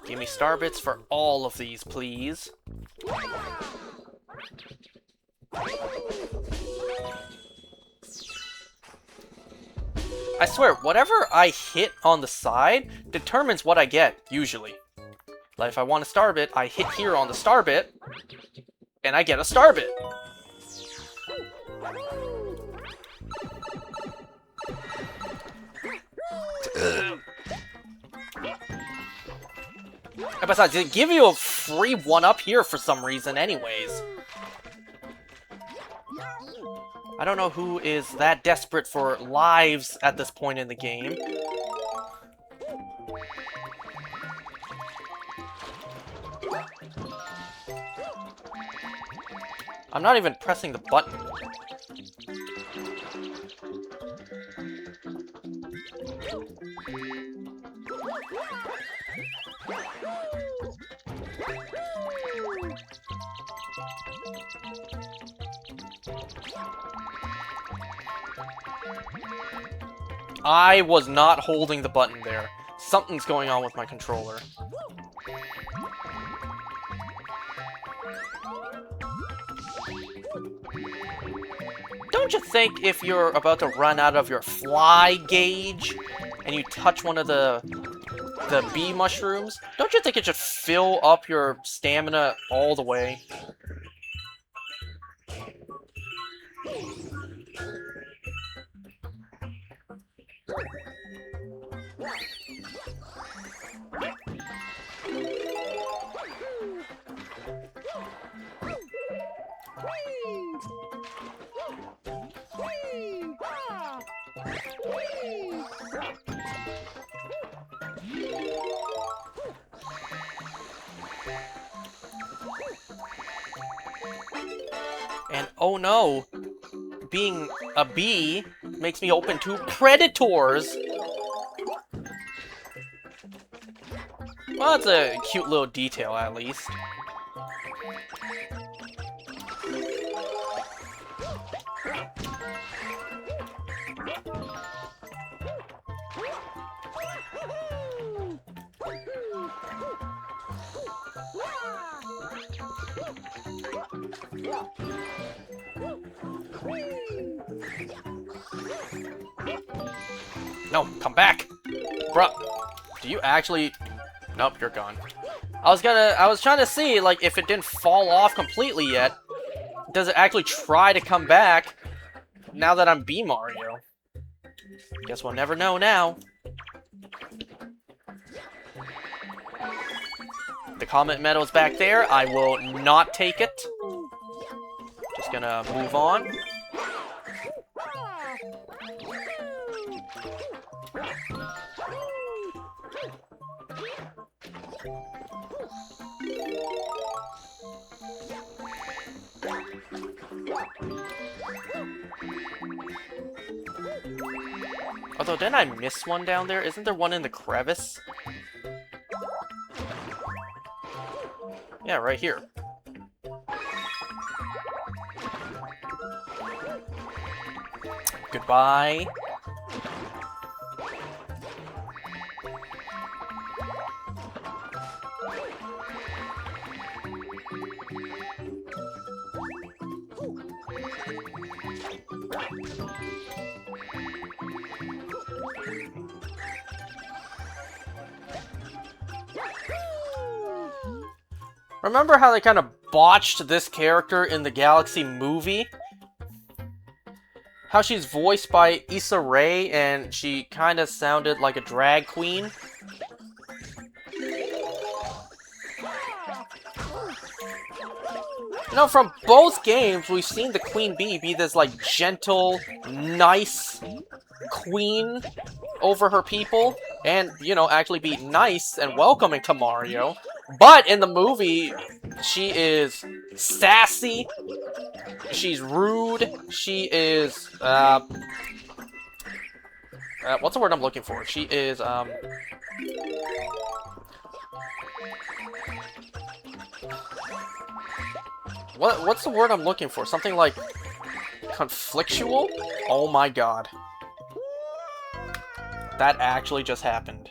Give me star bits for all of these, please. I swear, whatever I hit on the side determines what I get, usually. Like, if I want a star bit, I hit here on the star bit, and I get a star bit. And besides, they give you a free one-up here for some reason anyways. I don't know who is that desperate for lives at this point in the game. I'm not even pressing the button. I was not holding the button there. Something's going on with my controller. Don't you think if you're about to run out of your fly gauge and you touch one of the bee mushrooms, don't you think it should fill up your stamina all the way? And oh no, being a bee makes me open to predators. Well, that's a cute little detail, at least. No, come back! Bruh, do you actually... Nope, you're gone. I was trying to see, like, if it didn't fall off completely yet, does it actually try to come back now that I'm B Mario? Guess we'll never know now. The Comet medal's back there. I will not take it. Just gonna move on. Although, didn't I miss one down there? Isn't there one in the crevice? Yeah, right here. Goodbye. Remember how they kind of botched this character in the Galaxy movie? How she's voiced by Issa Rae and she kind of sounded like a drag queen? You know, from both games, we've seen the Queen Bee be this, like, gentle, nice queen over her people. And, you know, actually be nice and welcoming to Mario. But in the movie, she is sassy. She's rude. She is, what's the word I'm looking for? She is, What's the word I'm looking for? Something like conflictual? Oh my god. That actually just happened.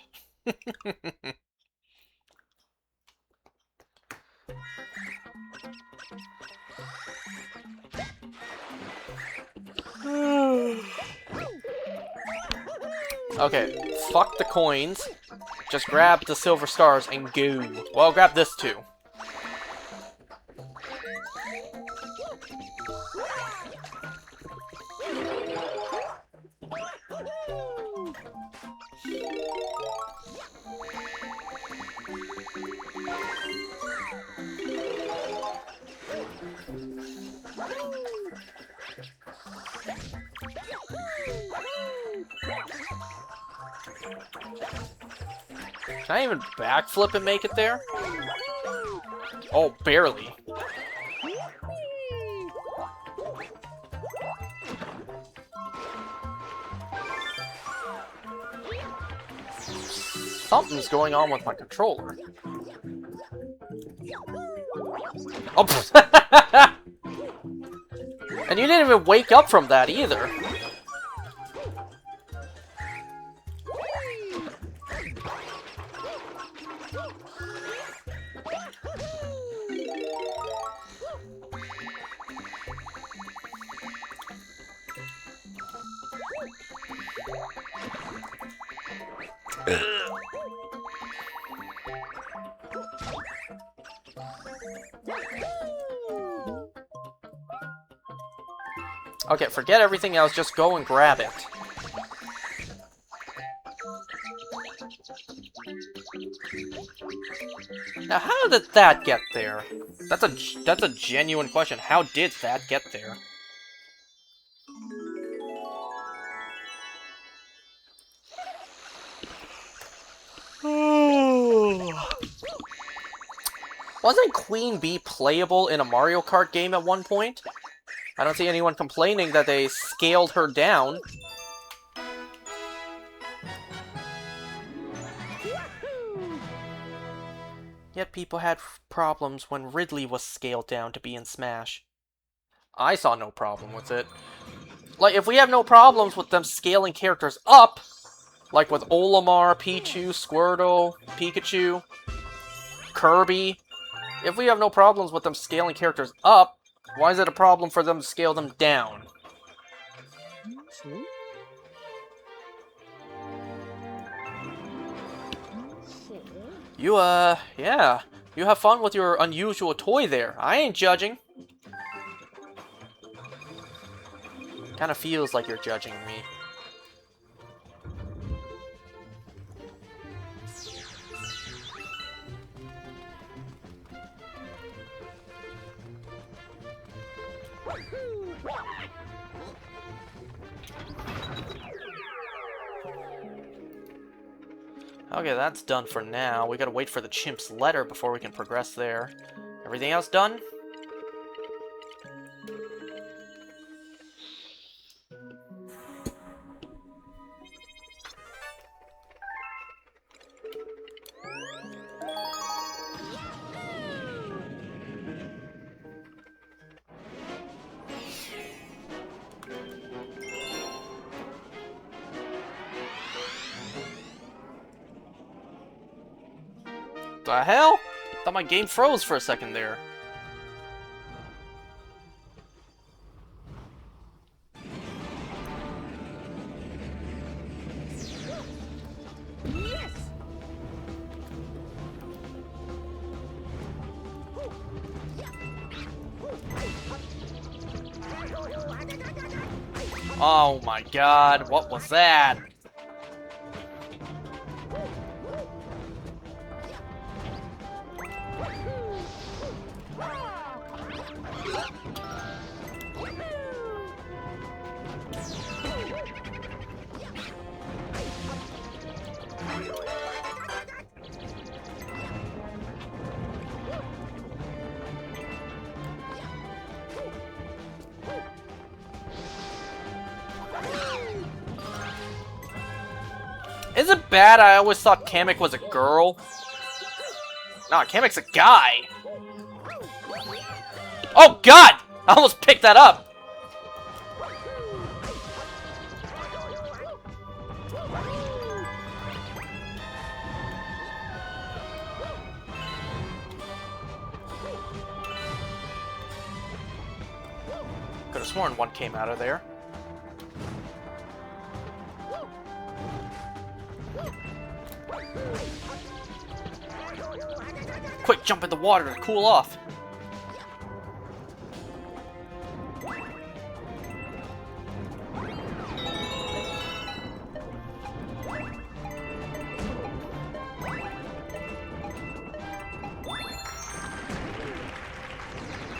Okay, fuck the coins. Just grab the silver stars and go. Well, grab this too. Can I even backflip and make it there? Oh, barely. Something's going on with my controller. Oh, and you didn't even wake up from that either. Okay, forget everything else, just go and grab it. Now, how did that get there? That's a genuine question. How did that get there? Wasn't Queen Bee playable in a Mario Kart game at one point? I don't see anyone complaining that they scaled her down. Yet people had problems when Ridley was scaled down to be in Smash. I saw no problem with it. Like, if we have no problems with them scaling characters up, like with Olimar, Pichu, Squirtle, Pikachu, Kirby, if we have no problems with them scaling characters up, why is it a problem for them to scale them down? Yeah. You have fun with your unusual toy there. I ain't judging. Kinda feels like you're judging me. Okay, that's done for now. We gotta wait for the chimp's letter before we can progress there. Everything else done? The hell? Thought my game froze for a second there. Oh my god, what was that? Is it bad I always thought Kamek was a girl? Nah, Kamek's a guy! Oh god! I almost picked that up! Could have sworn one came out of there. Quick, jump in the water to cool off.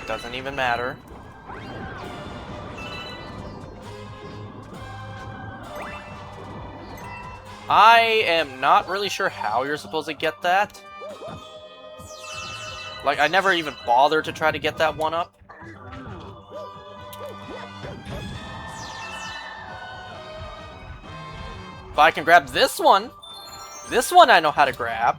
Doesn't even matter. I am not really sure how you're supposed to get that. Like, I never even bothered to try to get that one up. But I can grab this one. This one I know how to grab.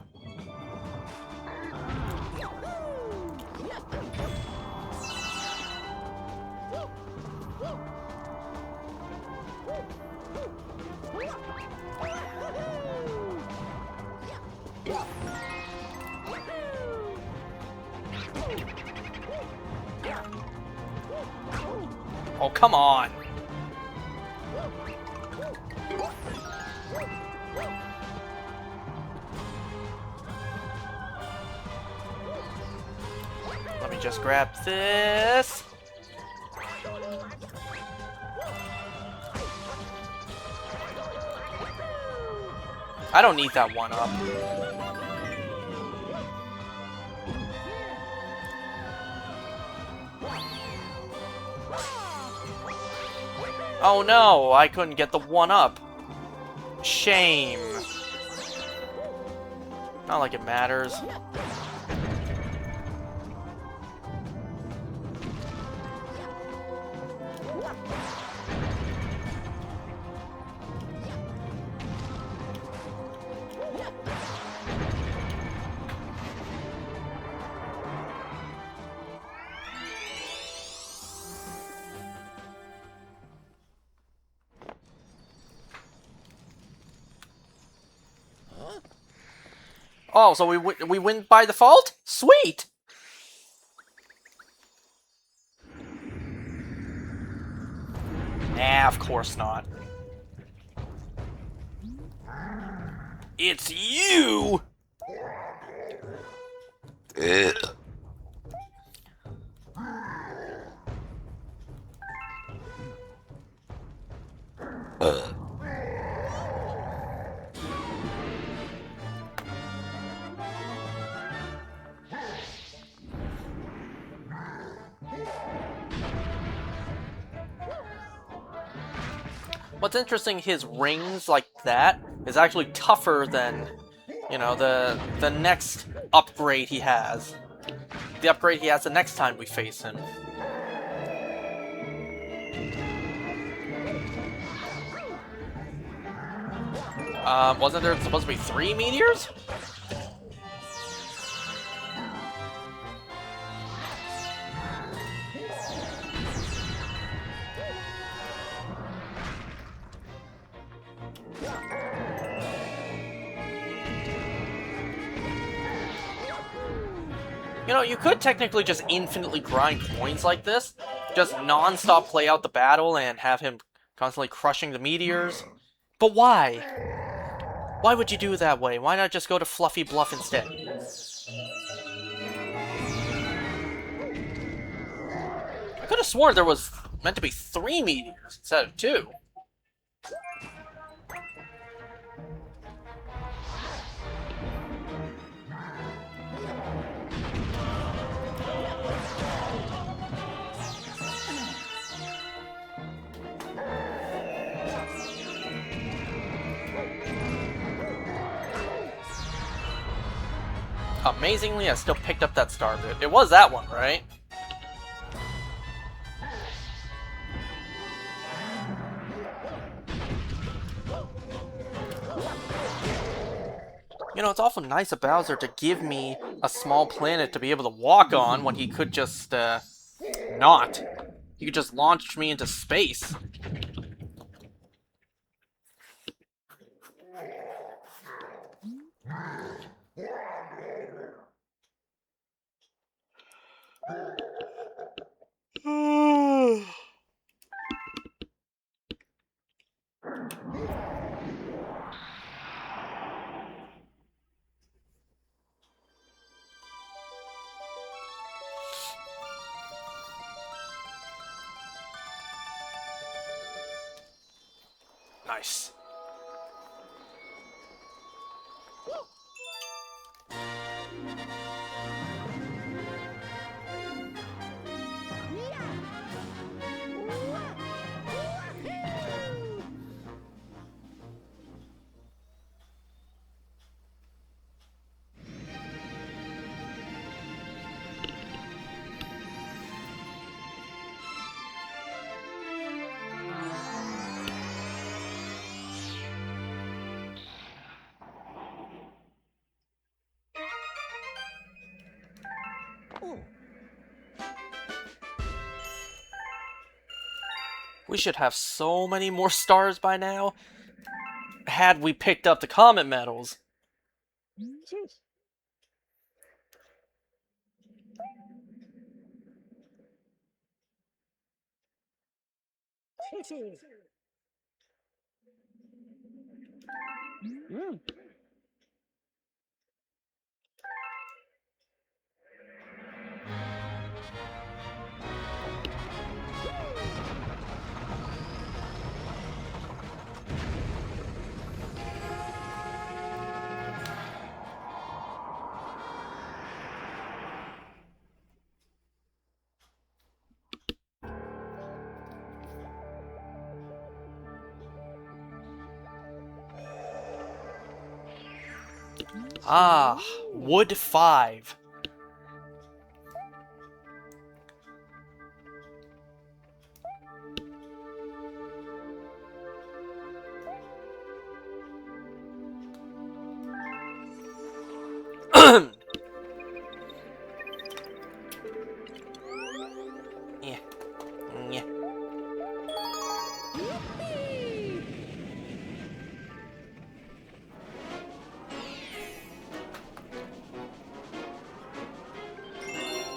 Oh, come on. Let me just grab this. I don't need that one up. Oh no, I couldn't get the one up. Shame. Not like it matters. Oh, so we win by default? Sweet! Nah, of course not. It's you! What's interesting, his rings like that is actually tougher than, you know, the next upgrade he has. The upgrade he has the next time we face him. Wasn't there supposed to be 3 meteors? You know, you could technically just infinitely grind coins like this. Just non-stop play out the battle and have him constantly crushing the meteors. But why? Why would you do it that way? Why not just go to Fluffy Bluff instead? I could have sworn there was meant to be 3 meteors instead of 2. Amazingly, I still picked up that star bit. It was that one, right? You know, it's awful nice of Bowser to give me a small planet to be able to walk on when he could just, not. He could just launch me into space. Nice. We should have so many more stars by now, had we picked up the Comet medals. Ah, Wood 5. Yeah. Yeah.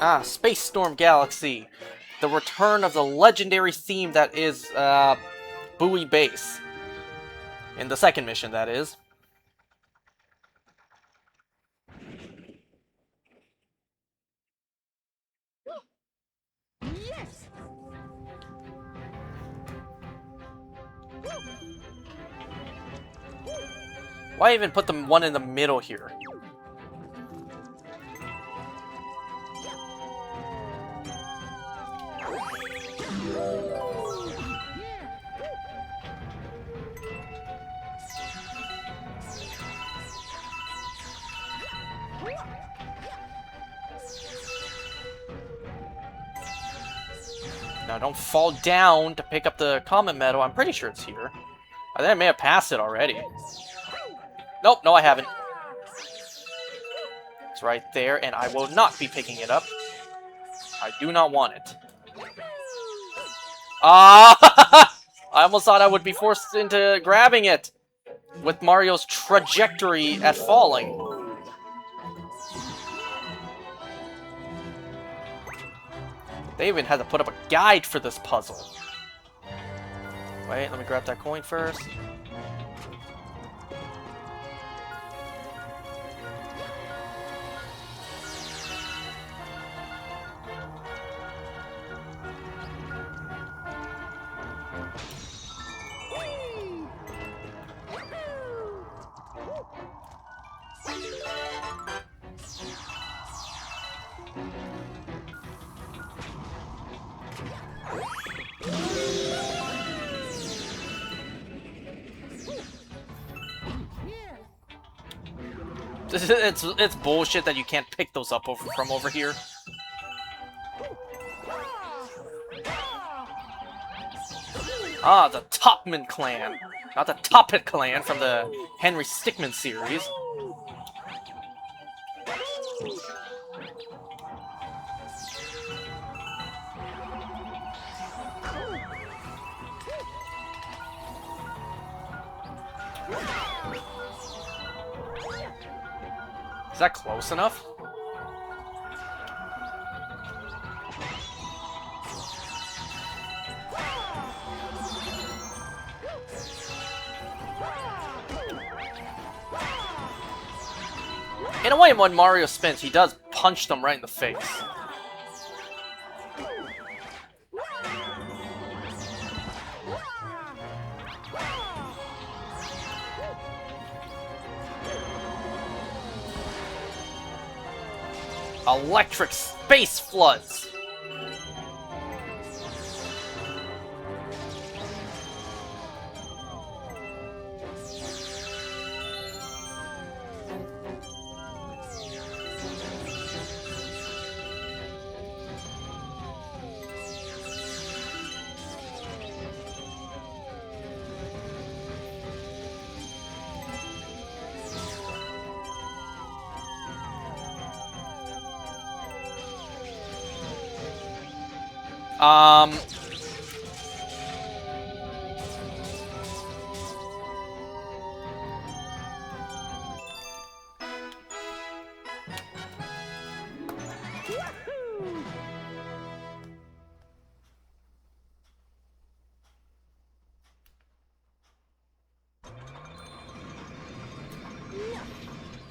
Ah, Space Storm Galaxy. The return of the legendary theme that is, Buoy Base. In the second mission, that is. Yes. Why even put the one in the middle here? Now don't fall down to pick up the Comet medal. I'm pretty sure it's here. I think I may have passed it already. Nope, no I haven't. It's right there, and I will not be picking it up. I do not want it. Ah! I almost thought I would be forced into grabbing it with Mario's trajectory at falling. They even had to put up a guide for this puzzle. Wait, let me grab that coin first. It's bullshit that you can't pick those up from over here. Ah, the Topman clan. Not the Toppet clan from the Henry Stickmin series. Is that close enough? In a way, when Mario spins, he does punch them right in the face. Electric space floods!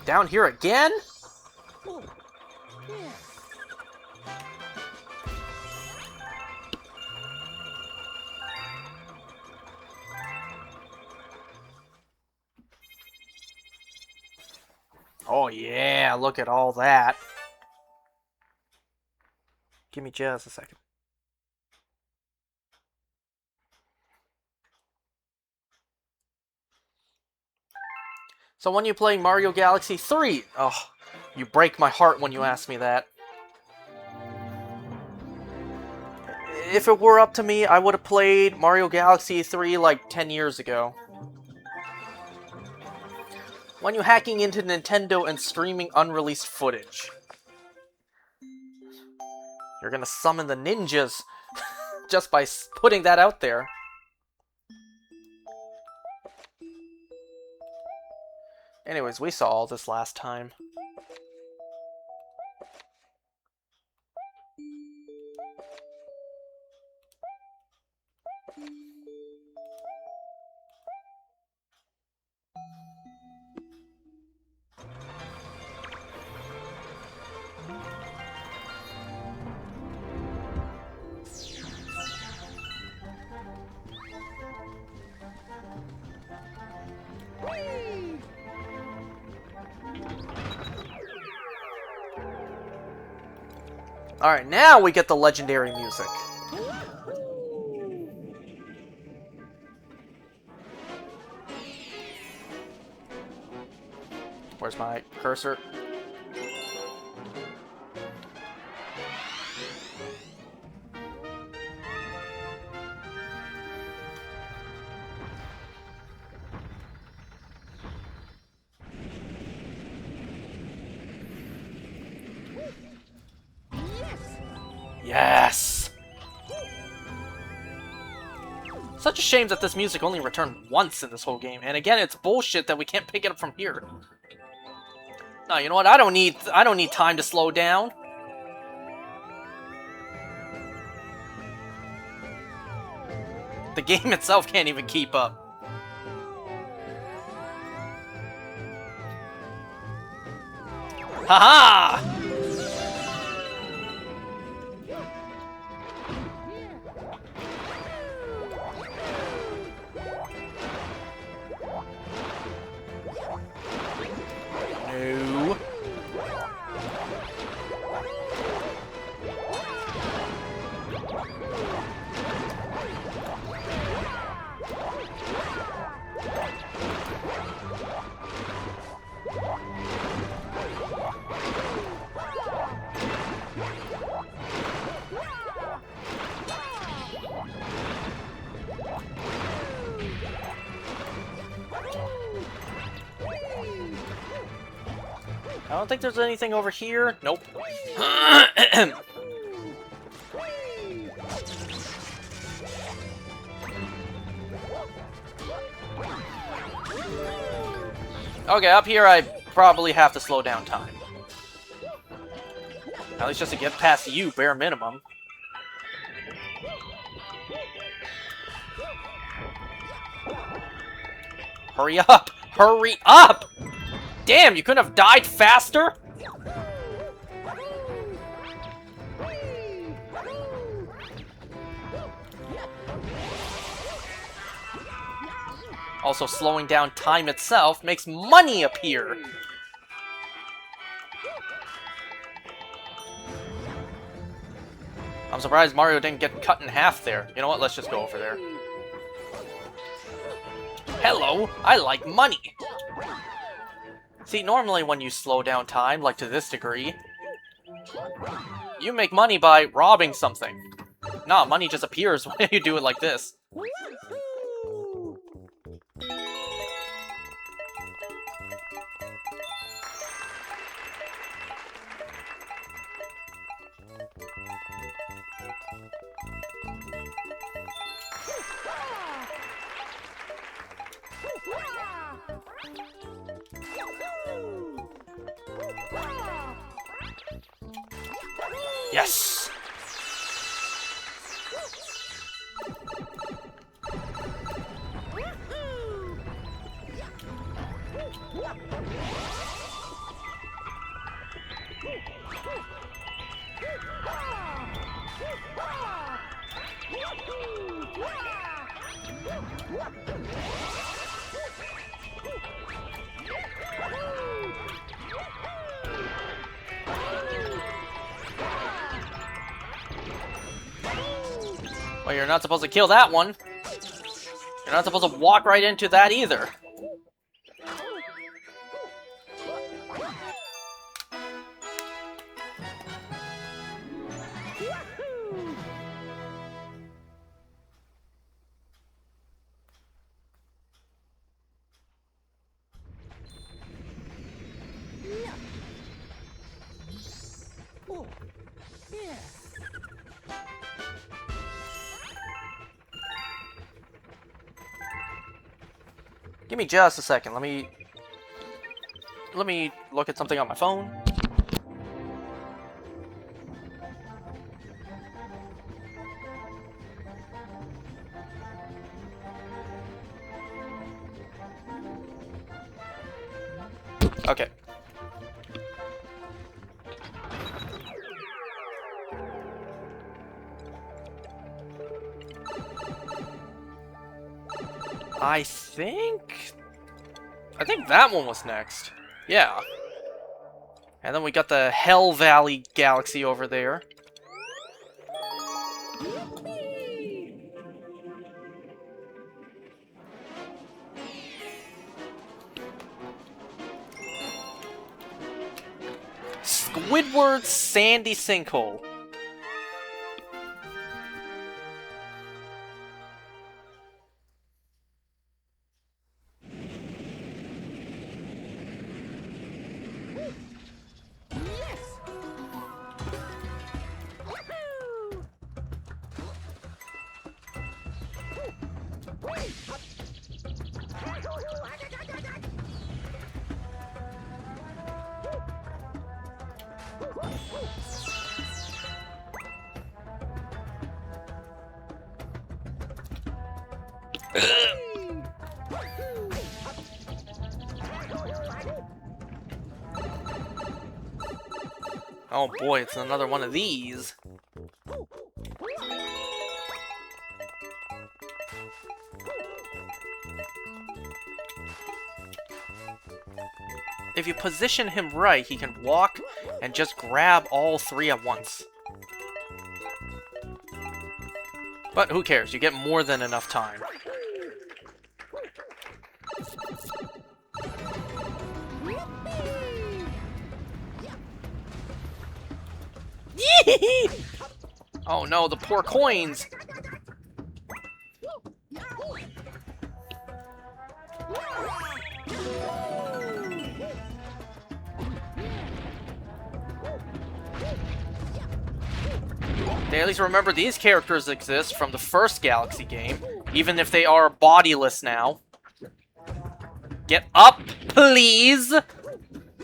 Down here again? Oh yeah, look at all that. Give me just a second. So when you play Mario Galaxy 3, oh, you break my heart when you ask me that. If it were up to me, I would have played Mario Galaxy 3 like 10 years ago. When you're hacking into Nintendo and streaming unreleased footage, you're gonna summon the ninjas just by putting that out there. Anyways, we saw all this last time. Alright, now we get the legendary music. Where's my cursor? Yes! Such a shame that this music only returned once in this whole game, and again, it's bullshit that we can't pick it up from here. No, you know what? I don't need time to slow down. The game itself can't even keep up. Haha! No. I don't think there's anything over here. Nope. Okay, up here I probably have to slow down time. At least just to get past you, bare minimum. Hurry up! Hurry up! Damn, you couldn't have died faster? Also, slowing down time itself makes money appear. I'm surprised Mario didn't get cut in half there. You know what? Let's just go over there. Hello, I like money. See, normally when you slow down time, like to this degree, you make money by robbing something. Nah, money just appears when you do it like this. Yes! Well, you're not supposed to kill that one. You're not supposed to walk right into that either. Give me just a second. Let me look at something on my phone. Okay. I think that one was next. Yeah. And then we got the Hell Valley Galaxy over there. Squidward's Sandy Sinkhole. Oh boy, it's another one of these. If you position him right, he can walk and just grab all three at once. But who cares? You get more than enough time. Oh no, the poor coins! They at least remember these characters exist from the first Galaxy game, even if they are bodiless now. Get up, please!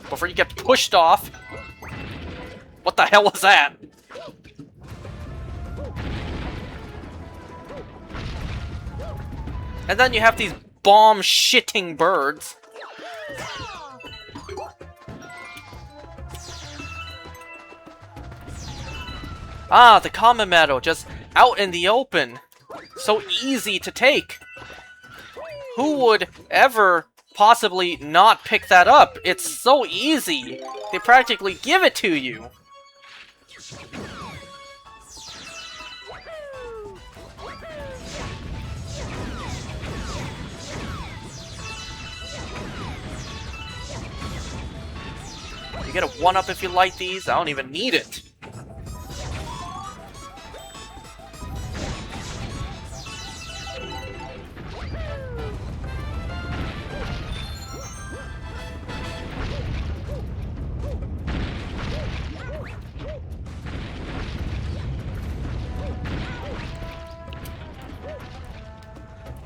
Before you get pushed off. What the hell was that? And then you have these bomb-shitting birds. Ah, the Comet medal, just out in the open. So easy to take. Who would ever possibly not pick that up? It's so easy. They practically give it to you. You get a 1-up if you light these. I don't even need it.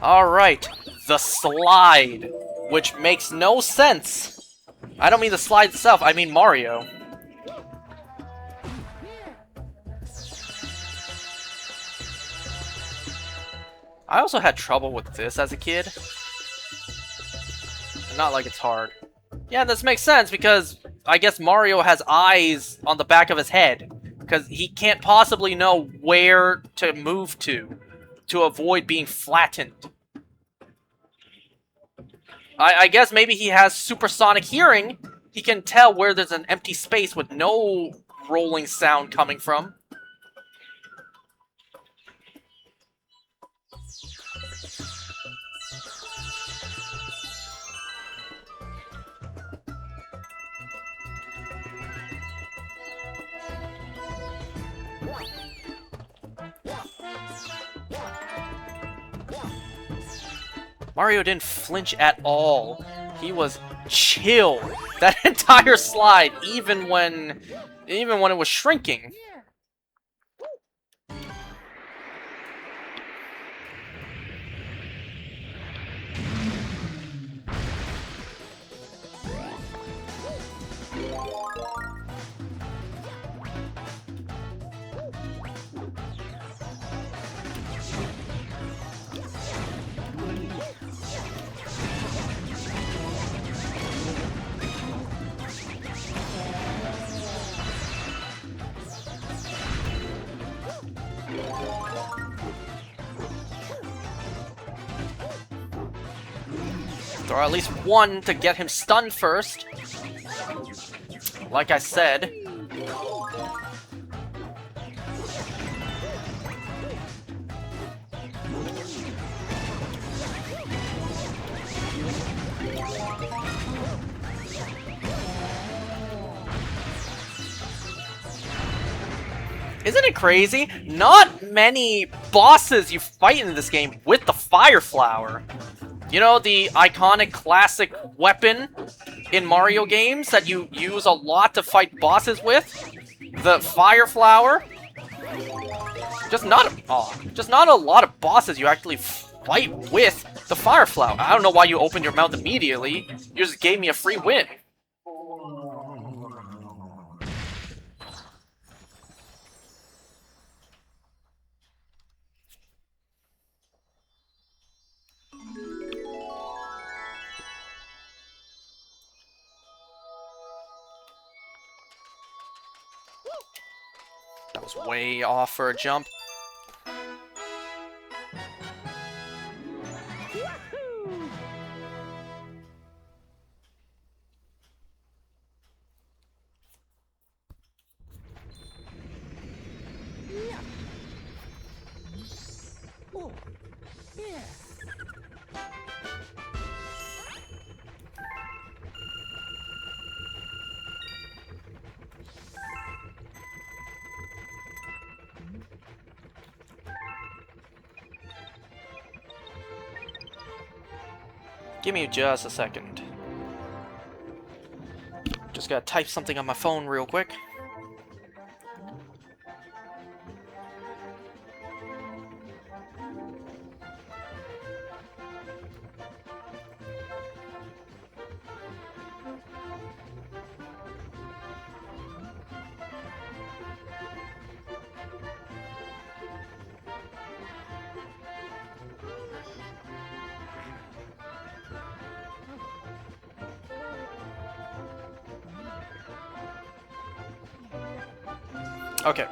Alright, the slide, which makes no sense. I don't mean the slide itself, I mean Mario. I also had trouble with this as a kid. Not like it's hard. Yeah, this makes sense because I guess Mario has eyes on the back of his head. Because he can't possibly know where to move to avoid being flattened. I guess maybe he has supersonic hearing. He can tell where there's an empty space with no rolling sound coming from. Mario didn't flinch at all. He was chill that entire slide, even when it was shrinking. Throw at least one to get him stunned first. Like I said. Isn't it crazy? Not many bosses you fight in this game with the Fire Flower. You know, the iconic classic weapon in Mario games that you use a lot to fight bosses with? The Fire Flower? Just not a lot of bosses you actually fight with the Fire Flower. I don't know why you opened your mouth immediately. You just gave me a free win. That was way off for a jump. Give me just a second. Just gotta type something on my phone real quick. Okay.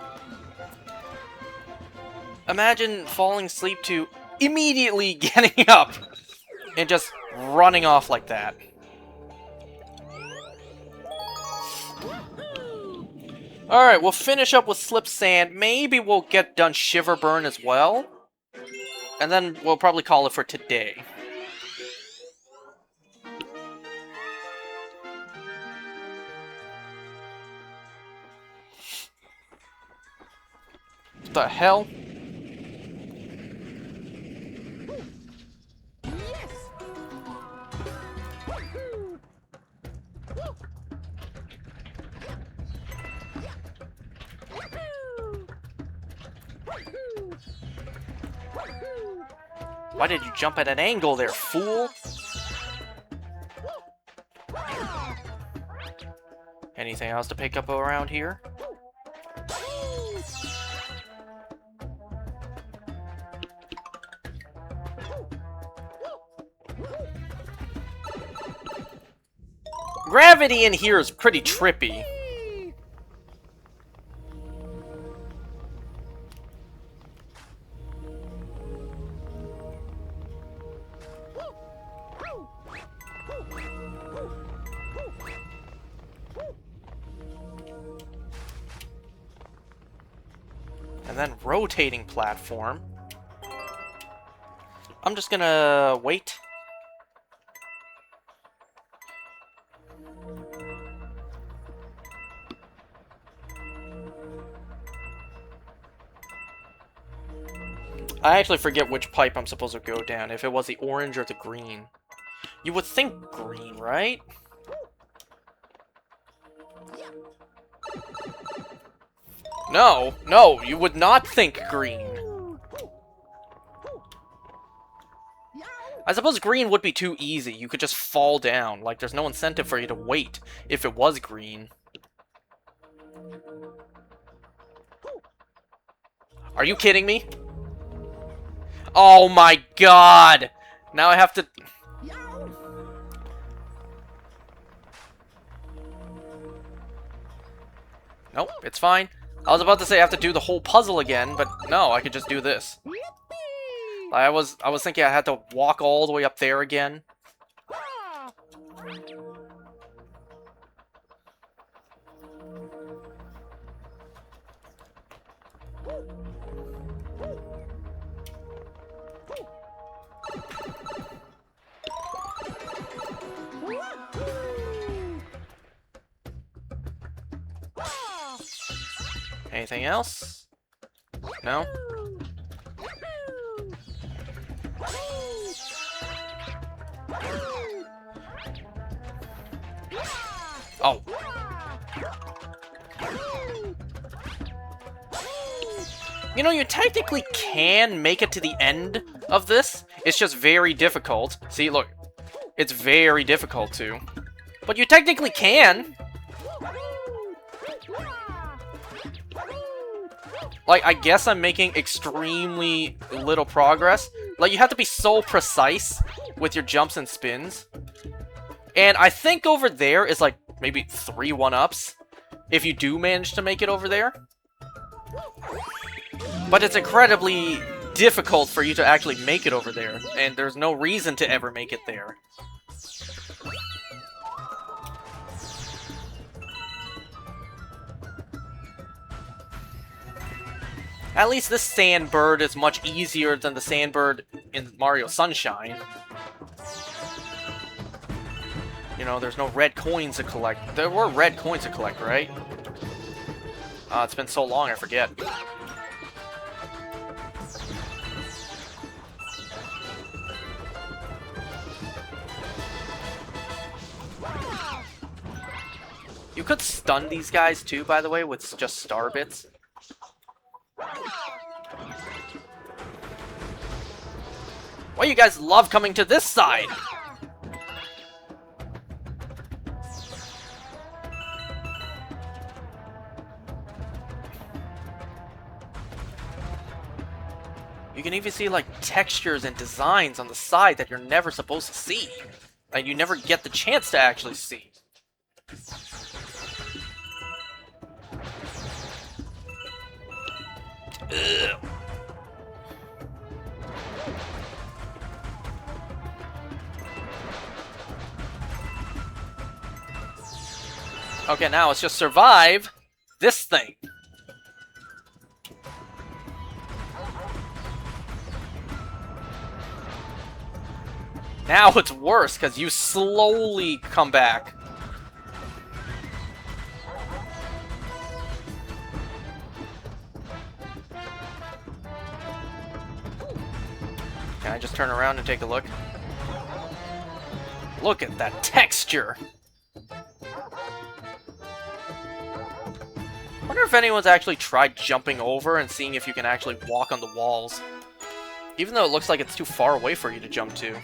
Imagine falling asleep to immediately getting up and just running off like that. Alright, we'll finish up with Slip Sand. Maybe we'll get done Shiver Burn as well. And then we'll probably call it for today. What the hell? Why did you jump at an angle there, fool? Anything else to pick up around here? Gravity in here is pretty trippy. And then rotating platform. I'm just gonna wait. I actually forget which pipe I'm supposed to go down, if it was the orange or the green. You would think green, right? No, no, you would not think green. I suppose green would be too easy. You could just fall down. Like, there's no incentive for you to wait if it was green. Are you kidding me? Oh my god! Now I have to... Nope, it's fine. I was about to say I have to do the whole puzzle again, but no, I could just do this. I was thinking I had to walk all the way up there again. Anything else? No? Oh. You know, you technically can make it to the end of this. It's just very difficult. See, look. It's very difficult to. But you technically can. Like, I guess I'm making extremely little progress. Like, you have to be so precise with your jumps and spins. And I think over there is, like, maybe 3 1-ups. If you do manage to make it over there. But it's incredibly difficult for you to actually make it over there. And there's no reason to ever make it there. At least this Sandbird is much easier than the Sandbird in Mario Sunshine. You know, there's no red coins to collect. There were red coins to collect, right? It's been so long, I forget. You could stun these guys too, by the way, with just star bits. Why you guys love coming to this side? You can even see like textures and designs on the side that you're never supposed to see. And you never get the chance to actually see. Ugh. Okay, now let's just survive this thing. Now it's worse, because you slowly come back. Can I just turn around and take a look? Look at that texture! I wonder if anyone's actually tried jumping over and seeing if you can actually walk on the walls. Even though it looks like it's too far away for you to jump to.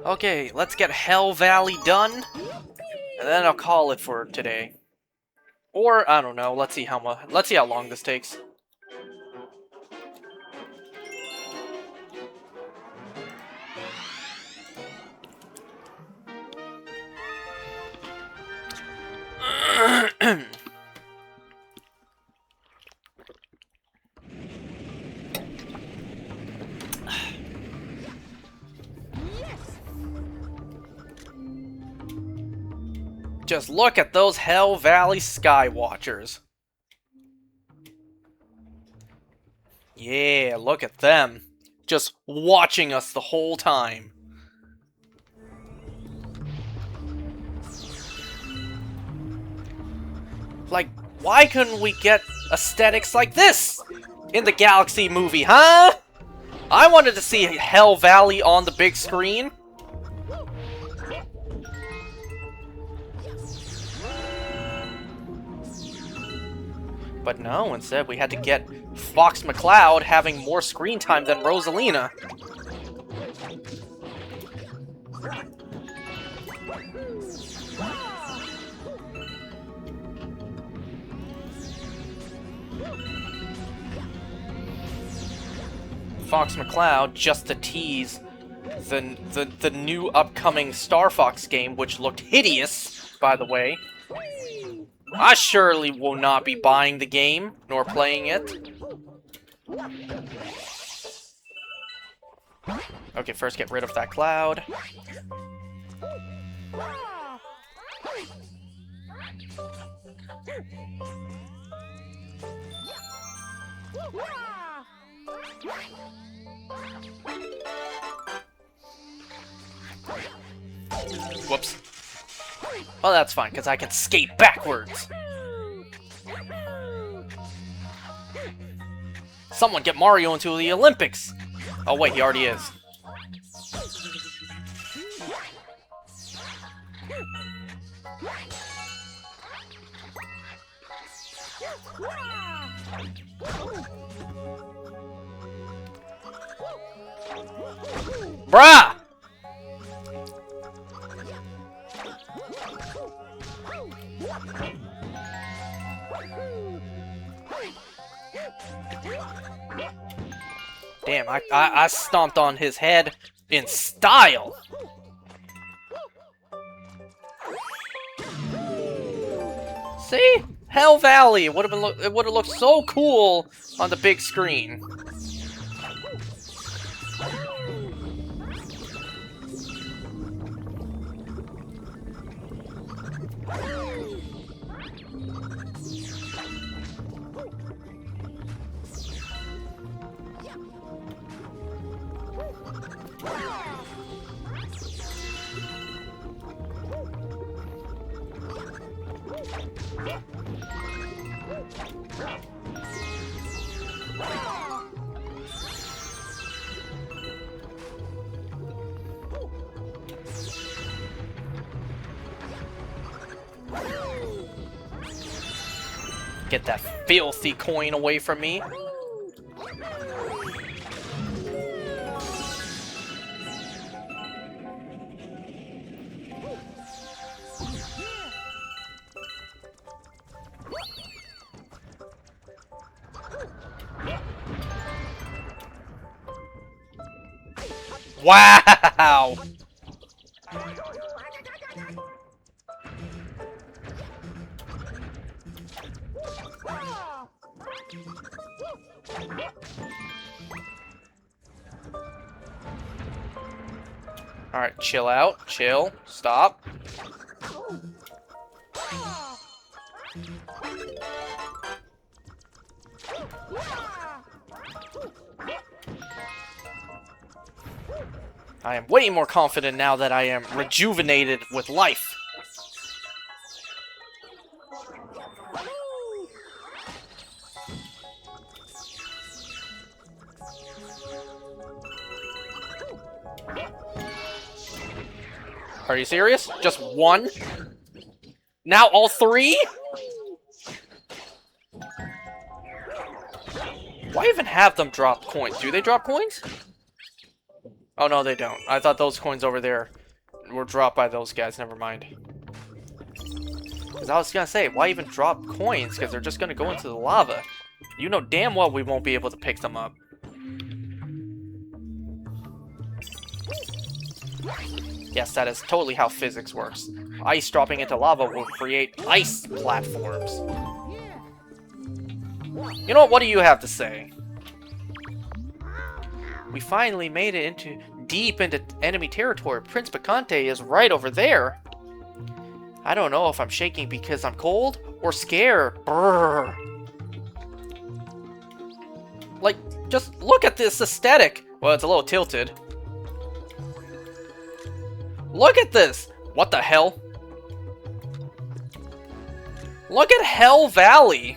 Okay, let's get Hell Valley done, and then I'll call it for today. Or I don't know. Let's see how much. Let's see how long this takes. Just look at those Hell Valley Skywatchers. Yeah, look at them. Just watching us the whole time. Like, why couldn't we get aesthetics like this in the Galaxy movie, huh? I wanted to see Hell Valley on the big screen. But no, instead we had to get Fox McCloud having more screen time than Rosalina. Fox McCloud just to tease the new upcoming Star Fox game, which looked hideous, by the way. I surely will not be buying the game, nor playing it. Okay, first get rid of that cloud. Whoops. Well, that's fine, because I can skate backwards. Someone get Mario into the Olympics! Oh wait, he already is. Bruh! Damn, I stomped on his head in style. See? Hell Valley. It would have looked so cool on the big screen. Get that filthy coin away from me. Wow! Alright, chill out. Chill. Stop. I am way more confident now that I am rejuvenated with life. Are you serious? Just one? Now all three? Why even have them drop coins? Do they drop coins? Oh, no, they don't. I thought those coins over there were dropped by those guys. Never mind. Because I was going to say, why even drop coins? Because they're just going to go into the lava. You know damn well we won't be able to pick them up. Yes, that is totally how physics works. Ice dropping into lava will create ice platforms. You know what? What do you have to say? We finally made it deep into enemy territory. Prince Picante is right over there. I don't know if I'm shaking because I'm cold or scared. Brrr. Like, just look at this aesthetic. Well, it's a little tilted. Look at this! What the hell? Look at Hell Valley!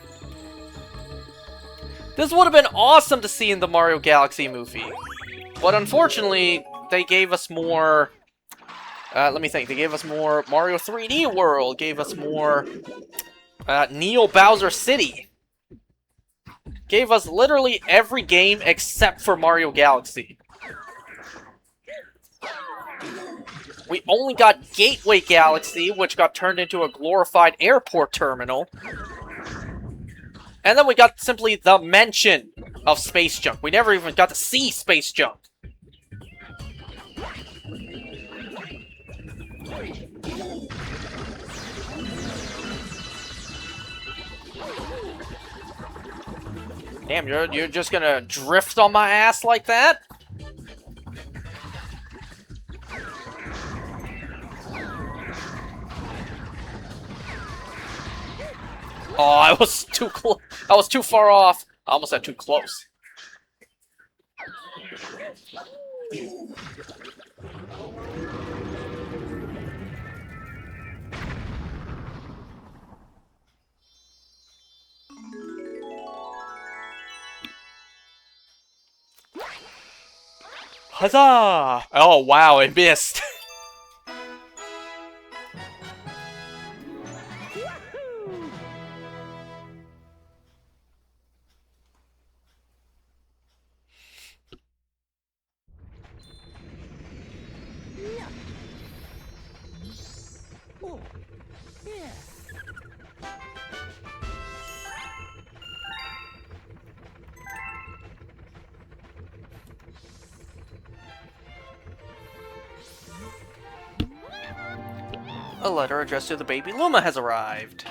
This would have been awesome to see in the Mario Galaxy movie. But unfortunately, they gave us more... let me think. They gave us more Mario 3D World. Gave us more... Neo Bowser City. Gave us literally every game except for Mario Galaxy. We only got Gateway Galaxy, which got turned into a glorified airport terminal. And then we got simply the mention of Space Junk. We never even got to see Space Junk. Damn, you're just gonna drift on my ass like that? Oh, I was too close. I was too far off. I almost had too close. Huzzah! Oh, wow, I missed. A letter addressed to the baby Luma has arrived.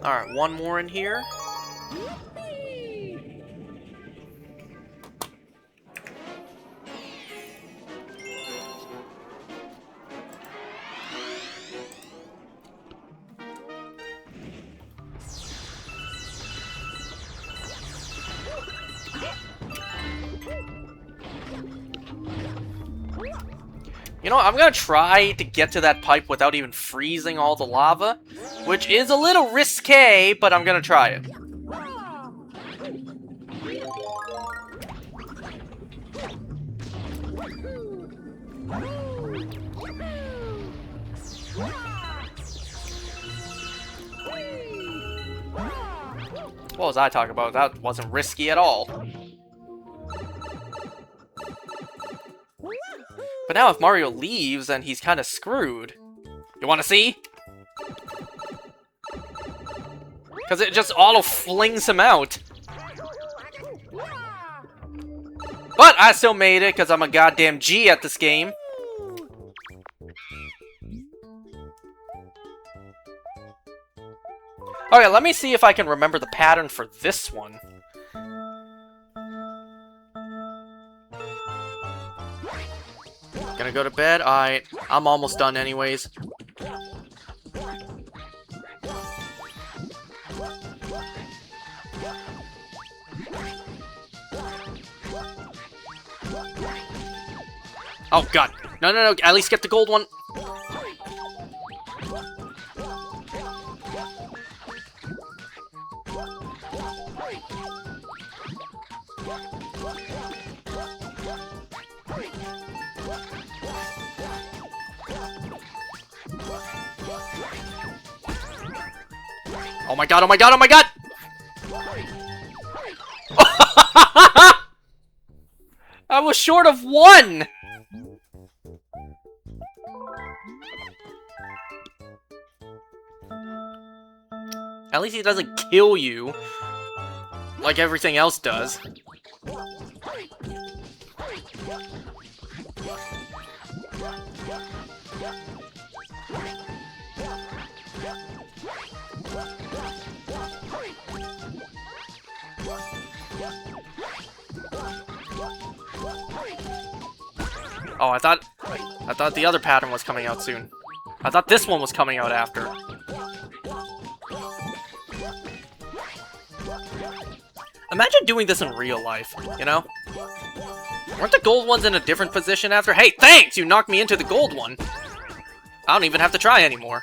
Alright, one more in here. You know, I'm gonna try to get to that pipe without even freezing all the lava, which is a little risque, but I'm gonna try it. What was I talking about? That wasn't risky at all. now if Mario leaves, then he's kind of screwed. You want to see? Because it just auto-flings him out. But I still made it, because I'm a goddamn G at this game. Okay, let me see if I can remember the pattern for this one. Gonna go to bed? Alright, I'm almost done anyways. Oh god. No, no, no, at least get the gold one. Oh my god, oh my god, oh my god! I was short of one! At least he doesn't kill you like everything else does. Oh, I thought the other pattern was coming out soon. I thought this one was coming out after. Imagine doing this in real life, you know? Weren't the gold ones in a different position after? Hey, thanks! You knocked me into the gold one! I don't even have to try anymore.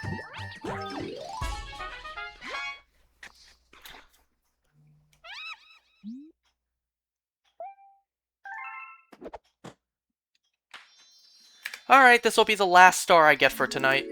Alright, this will be the last star I get for tonight.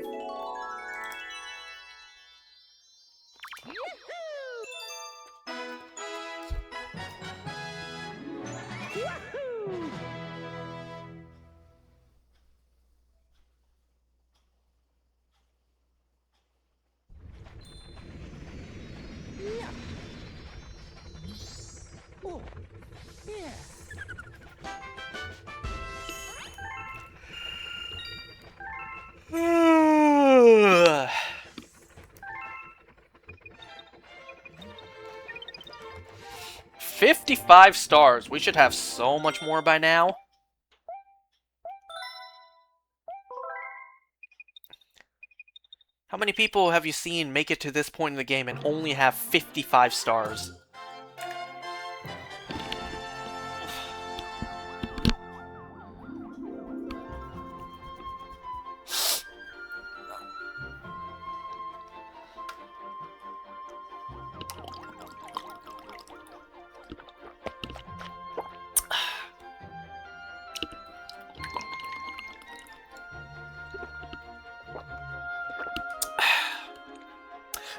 $55 stars. We should have so much more by now. How many people have you seen make it to this point in the game and only have 55 stars?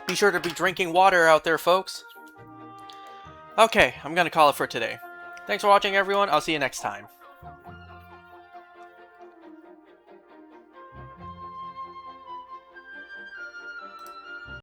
Be sure to be drinking water out there, folks. Okay, I'm gonna call it for today. Thanks for watching, everyone. I'll see you next time.